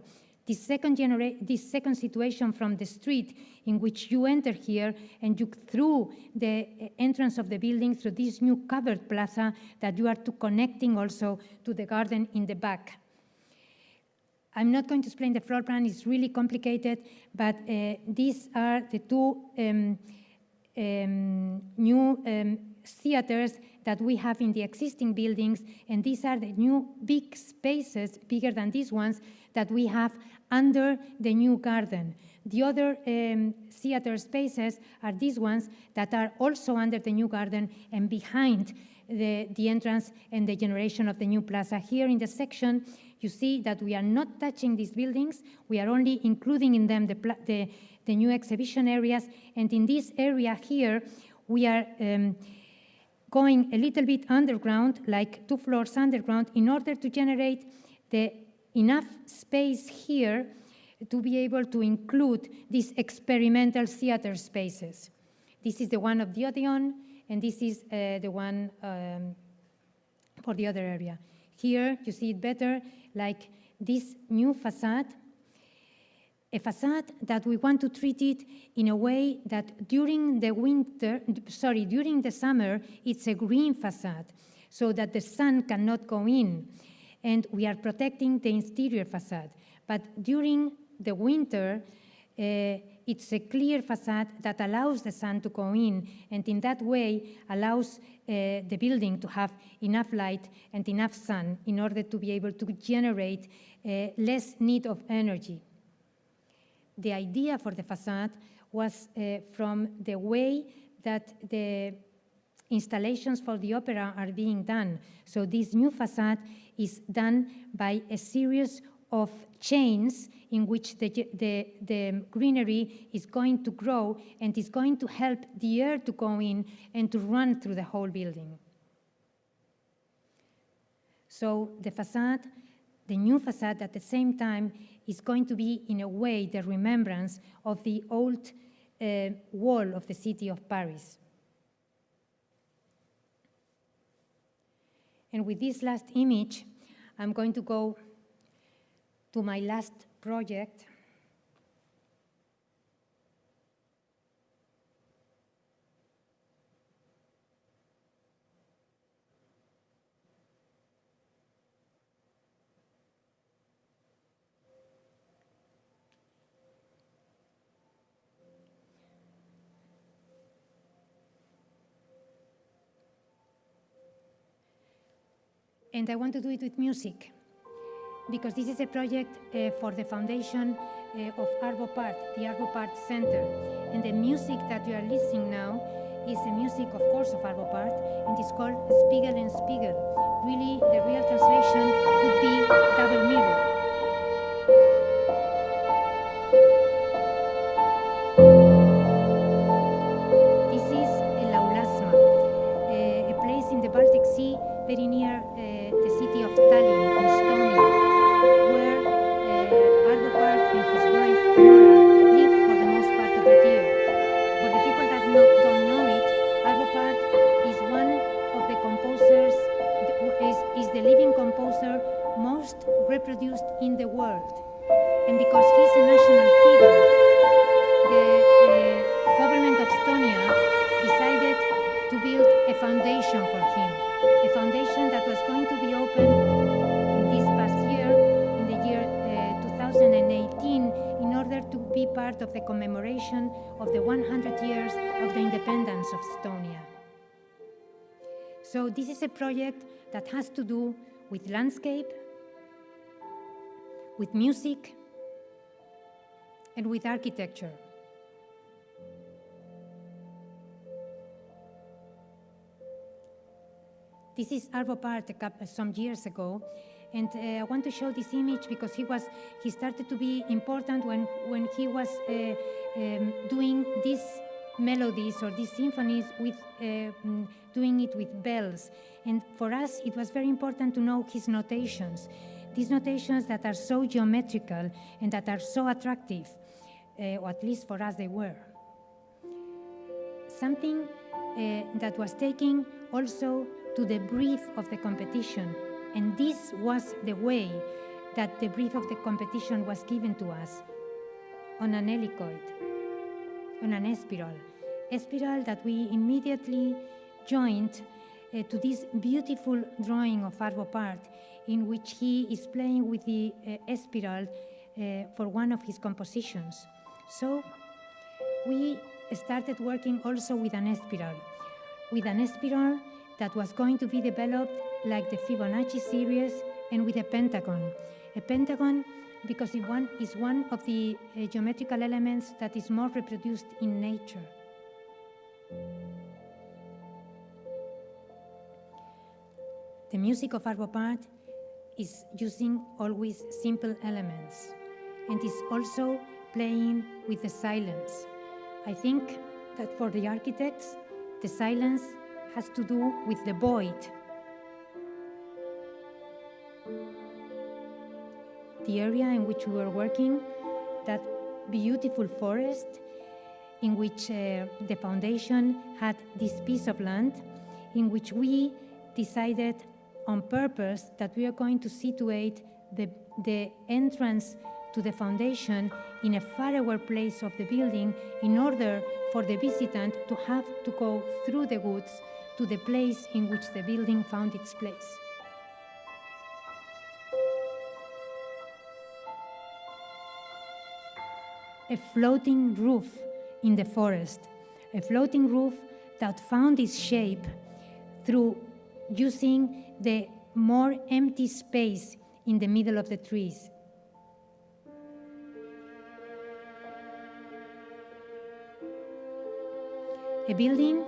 This second situation from the street in which you enter here, and you through the entrance of the building through this new covered plaza that you are connecting also to the garden in the back. I'm not going to explain the floor plan, it's really complicated, but these are the two new theaters that we have in the existing buildings, and these are the new big spaces, bigger than these ones, that we have under the new garden. The other theater spaces are these ones that are also under the new garden and behind the entrance and the generation of the new plaza. Here in the section, you see that we are not touching these buildings, we are only including in them the new exhibition areas, and in this area here, we are going a little bit underground, like 2 floors underground, in order to generate enough space here to be able to include these experimental theater spaces. This is the one of the Odeon, and this is the one for the other area. Here, you see it better, like this new facade, a facade that we want to treat it in a way that during the summer, it's a green facade, so that the sun cannot go in, and we are protecting the exterior facade. But during the winter, it's a clear facade that allows the sun to go in, and in that way allows the building to have enough light and enough sun in order to be able to generate less need of energy. The idea for the facade was from the way that the installations for the opera are being done. So this new facade is done by a series of chains in which the greenery is going to grow and is going to help the air to go in and to run through the whole building. So the facade, the new facade at the same time, is going to be in a way the remembrance of the old wall of the city of Paris. And with this last image, I'm going to go to my last project. And I want to do it with music, because this is a project for the foundation of Arbopart, the Arbopart Center. And the music that you are listening now is the music, of course, of Arbopart, and it's called Spiegel and Spiegel. Really, the real translation could be double mirror. This is Laulasma, a place in the Baltic Sea, very near the city of Tallinn in Estonia, where Arbopart and his wife Nora live for the most part of the year. For the people that don't know it, Arbopart is one of the composers, is the living composer most reproduced in the world. And because he's a national figure, the government of Estonia decided to build a foundation for him. A foundation that was going to be open in this past year, in the year 2018, in order to be part of the commemoration of the 100 years of the independence of Estonia. So this is a project that has to do with landscape, with music, and with architecture. This is Arbopart some years ago, and I want to show this image because he started to be important when he was doing these melodies or these symphonies with doing it with bells. And for us, it was very important to know his notations. These notations that are so geometrical and that are so attractive, or at least for us they were. Something that was taking also to the brief of the competition. And this was the way that the brief of the competition was given to us, on an helicoid, on an espiral that we immediately joined to this beautiful drawing of Arbopart, in which he is playing with the espiral for one of his compositions. So we started working also with an espiral that was going to be developed like the Fibonacci series and with a pentagon. A pentagon because it is one of the geometrical elements that is more reproduced in nature. The music of Arbopart is using always simple elements and is also playing with the silence. I think that for the architects, the silence has to do with the void. The area in which we were working, that beautiful forest in which the foundation had this piece of land, in which we decided on purpose that we are going to situate the entrance to the foundation in a faraway place of the building in order for the visitant to have to go through the woods to the place in which the building found its place. A floating roof in the forest, a floating roof that found its shape through using the more empty space in the middle of the trees. A building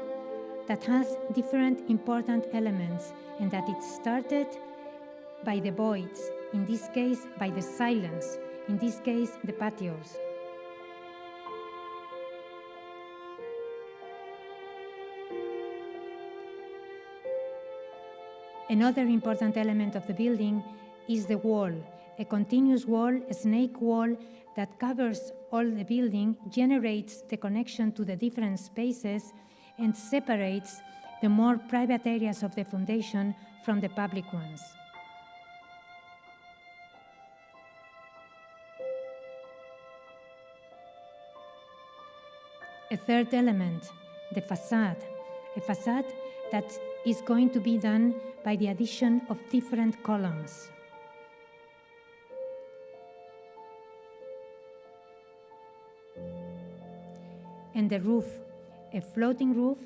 that has different important elements and that it started by the voids, in this case by the silence, in this case the patios. Another important element of the building is the wall, a continuous wall, a snake wall that covers all the building, generates the connection to the different spaces, and separates the more private areas of the foundation from the public ones. A third element, the facade, a facade that is going to be done by the addition of different columns. And the roof, a floating roof,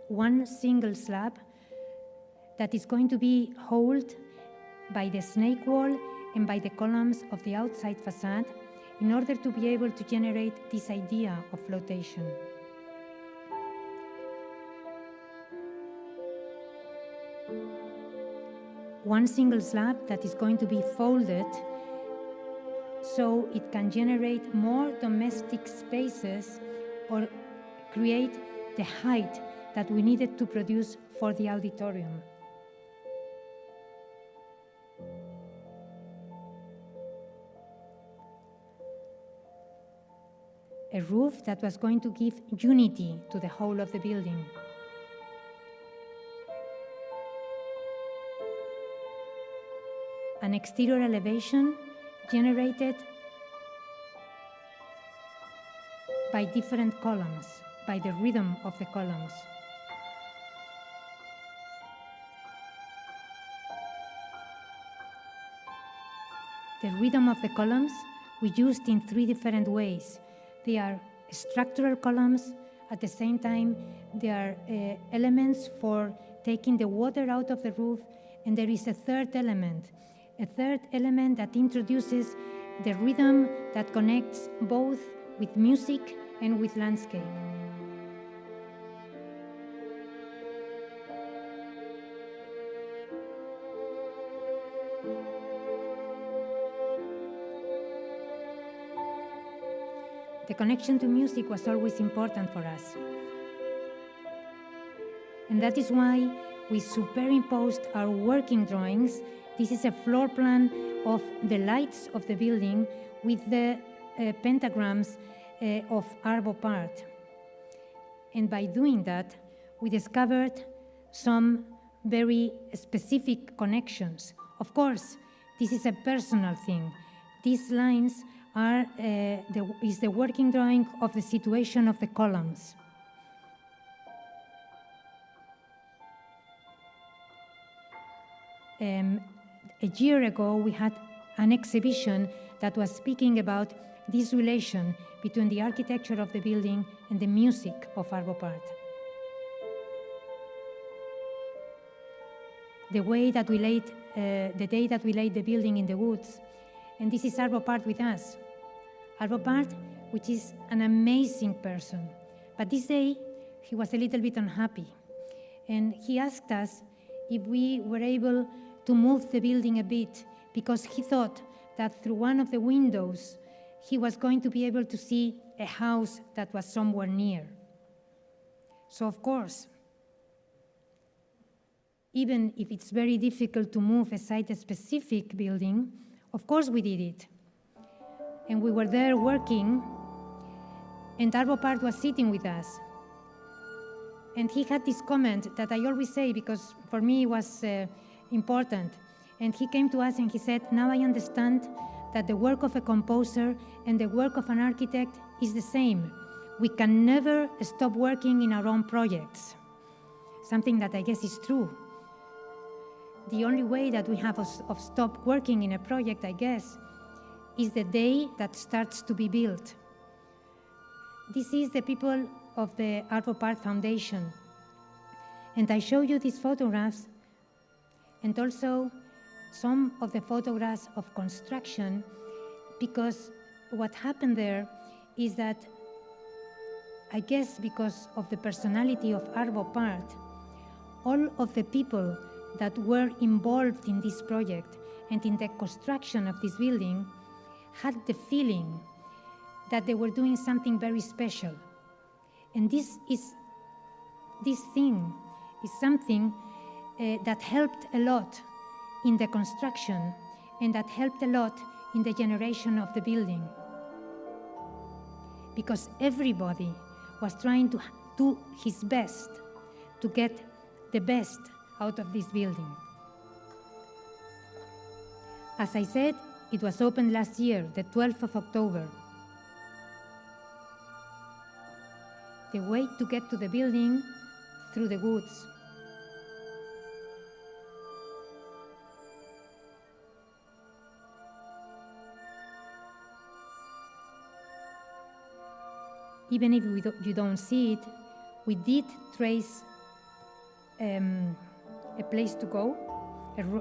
one single slab that is going to be held by the snake wall and by the columns of the outside facade in order to be able to generate this idea of flotation. One single slab that is going to be folded so it can generate more domestic spaces or create the height that we needed to produce for the auditorium. A roof that was going to give unity to the whole of the building. An exterior elevation generated by different columns, by the rhythm of the columns. The rhythm of the columns we used in three different ways. They are structural columns. At the same time, they are elements for taking the water out of the roof. And there is a third element that introduces the rhythm that connects both with music and with landscape. The connection to music was always important for us. And that is why we superimposed our working drawings. This is a floor plan of the lights of the building with the pentagrams of Arvo Part. And by doing that, we discovered some very specific connections. Of course, this is a personal thing. These lines are is the working drawing of the situation of the columns. A year ago, we had an exhibition that was speaking about this relation between the architecture of the building and the music of Arvo Part. The way that we laid, the day that we laid the building in the woods, and this is Arvo Part with us. Arvo Part, which is an amazing person, but this day he was a little bit unhappy, and he asked us if we were able to move the building a bit because he thought that through one of the windows he was going to be able to see a house that was somewhere near. So of course, even if it's very difficult to move a site-specific building, of course we did it. And we were there working, and Arvo Part was sitting with us. And he had this comment that I always say because for me it was important. And he came to us and he said, now I understand that the work of a composer and the work of an architect is the same. We can never stop working in our own projects. Something that I guess is true. The only way that we have of stop working in a project, I guess, is the day that starts to be built. This is the people of the Arvo Part Foundation. And I show you these photographs and also some of the photographs of construction, because what happened there is that, I guess because of the personality of Arvo Part, all of the people that were involved in this project and in the construction of this building had the feeling that they were doing something very special. And this thing is something that helped a lot in the construction and that helped a lot in the generation of the building. Because everybody was trying to do his best to get the best out of this building. As I said, it was opened last year, the 12th of October. The way to get to the building through the woods. Even if you don't see it, we did trace a place to go,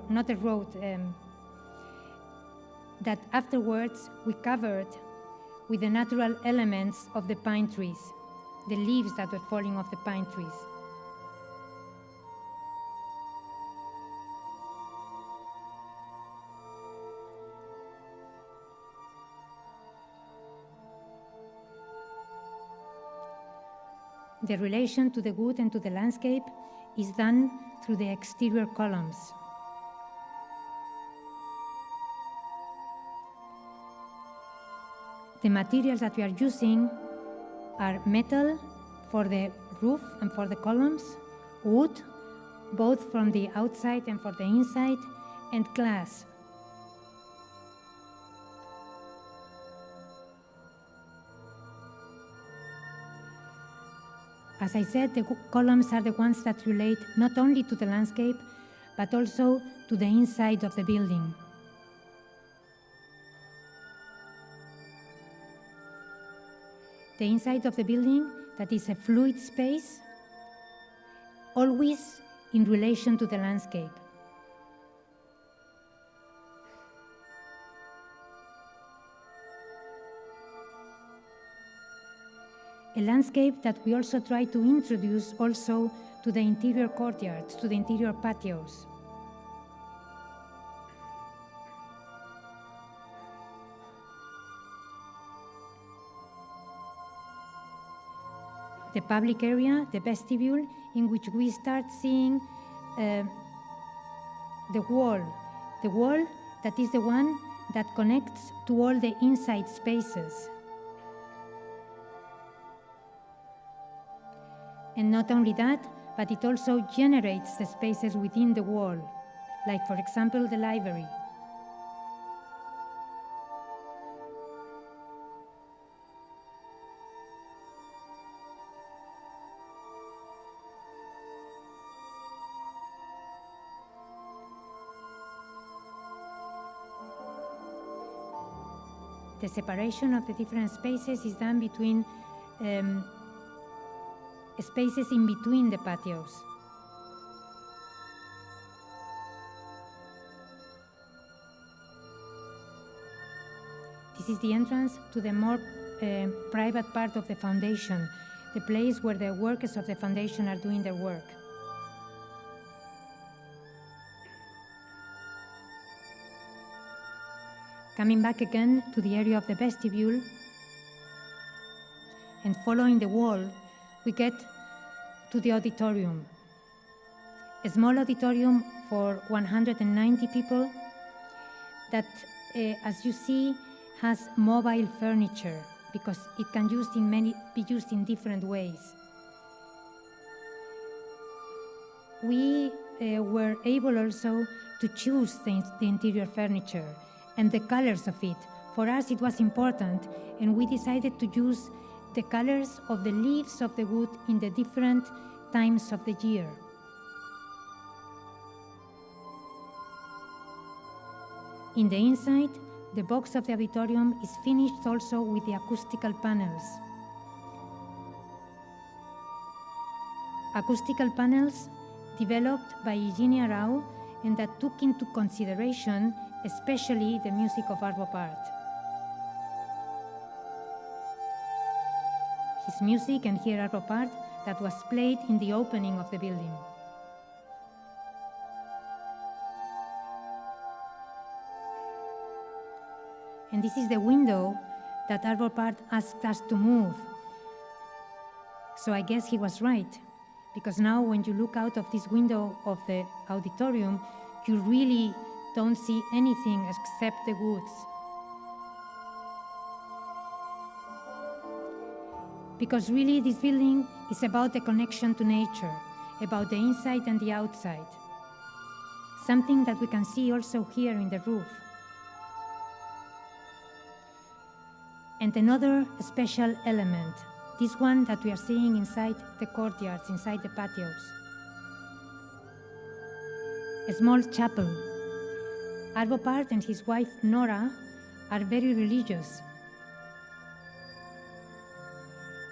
not a road, that afterwards we covered with the natural elements of the pine trees, the leaves that were falling off the pine trees. The relation to the wood and to the landscape is done through the exterior columns. The materials that we are using are metal for the roof and for the columns, wood, both from the outside and for the inside, and glass. As I said, the columns are the ones that relate not only to the landscape, but also to the inside of the building. The inside of the building, that is a fluid space, always in relation to the landscape. A landscape that we also try to introduce also to the interior courtyards, to the interior patios. The public area, the vestibule, in which we start seeing the wall that is the one that connects to all the inside spaces. And not only that, but it also generates the spaces within the wall, like, for example, the library. The separation of the different spaces is done between spaces in between the patios. This is the entrance to the more private part of the foundation, the place where the workers of the foundation are doing their work. Coming back again to the area of the vestibule and following the wall, we get to the auditorium. A small auditorium for 190 people that, as you see, has mobile furniture because it can be used in different ways. We were able also to choose the interior furniture and the colors of it. For us, it was important, and we decided to use the colors of the leaves of the wood in the different times of the year. In the inside, the box of the auditorium is finished also with the acoustical panels. Acoustical panels developed by Eugenia Rao and that took into consideration especially the music of Arvo Pärt. His music, and here Arvo Pärt, that was played in the opening of the building. And this is the window that Arvo Pärt asked us to move. So I guess he was right, because now when you look out of this window of the auditorium, you really don't see anything except the woods. Because really this building is about the connection to nature, about the inside and the outside, something that we can see also here in the roof. And another special element, this one that we are seeing inside the courtyards, inside the patios. A small chapel. Arvo Pärt and his wife Nora are very religious.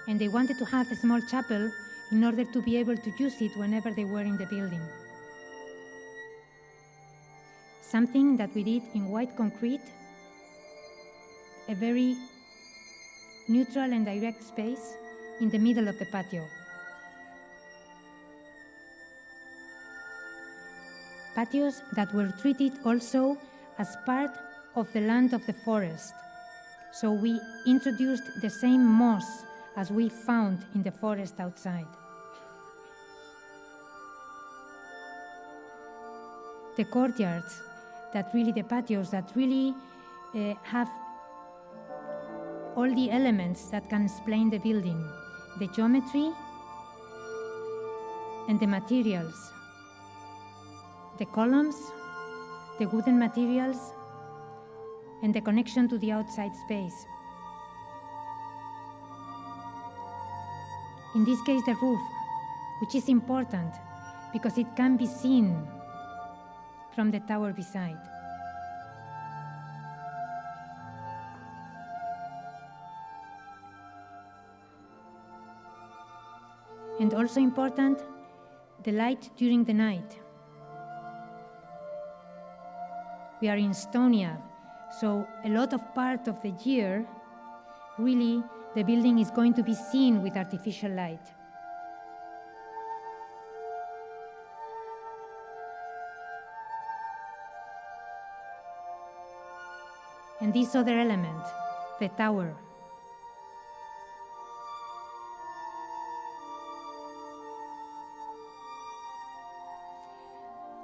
And they wanted to have a small chapel in order to be able to use it whenever they were in the building. Something that we did in white concrete, a very neutral and direct space in the middle of the patio. Patios that were treated also as part of the land of the forest. So we introduced the same moss as we found in the forest outside. The courtyards, the patios that really have all the elements that can explain the building, the geometry and the materials, the columns, the wooden materials, and the connection to the outside space. In this case, the roof, which is important because it can be seen from the tower beside. And also important, the light during the night. We are in Estonia, so a lot of part of the year, really, the building is going to be seen with artificial light. And this other element, the tower.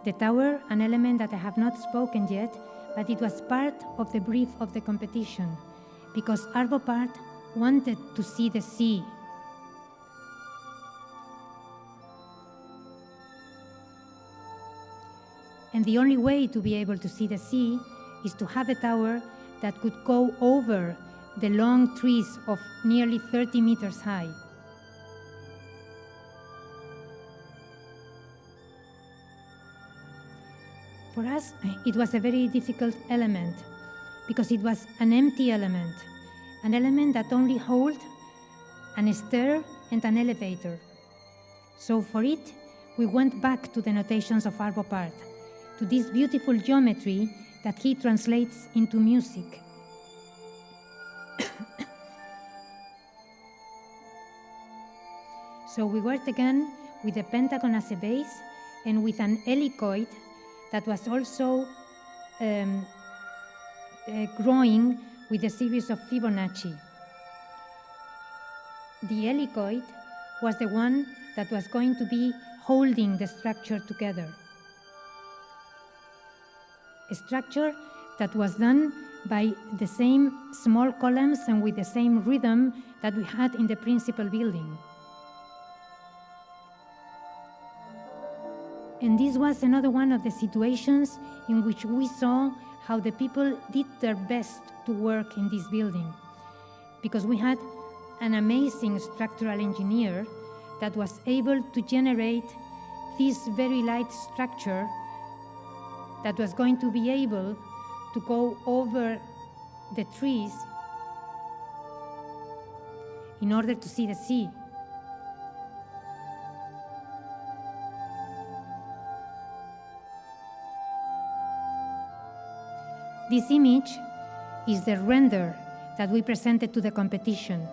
The tower, an element that I have not spoken yet, but it was part of the brief of the competition, because Arvo Pärt wanted to see the sea. And the only way to be able to see the sea is to have a tower that could go over the long trees of nearly 30 meters high. For us, it was a very difficult element because it was an empty element, an element that only held an stair and an elevator. So for it, we went back to the notations of Arvo Pärt, to this beautiful geometry that he translates into music. So we worked again with a pentagon as a base and with an helicoid that was also growing with a series of Fibonacci. The helicoid was the one that was going to be holding the structure together. A structure that was done by the same small columns and with the same rhythm that we had in the principal building. And this was another one of the situations in which we saw how the people did their best to work in this building, because we had an amazing structural engineer that was able to generate this very light structure that was going to be able to go over the trees in order to see the sea. This image is the render that we presented to the competition.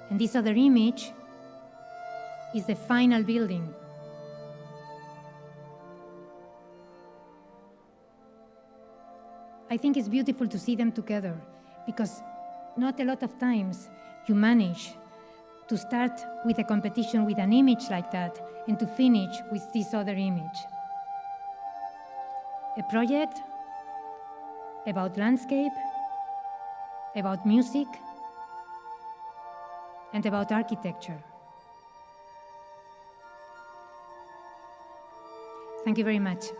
And this other image is the final building. I think it's beautiful to see them together because not a lot of times you manage to start with a competition with an image like that and to finish with this other image. A project about landscape, about music, and about architecture. Thank you very much.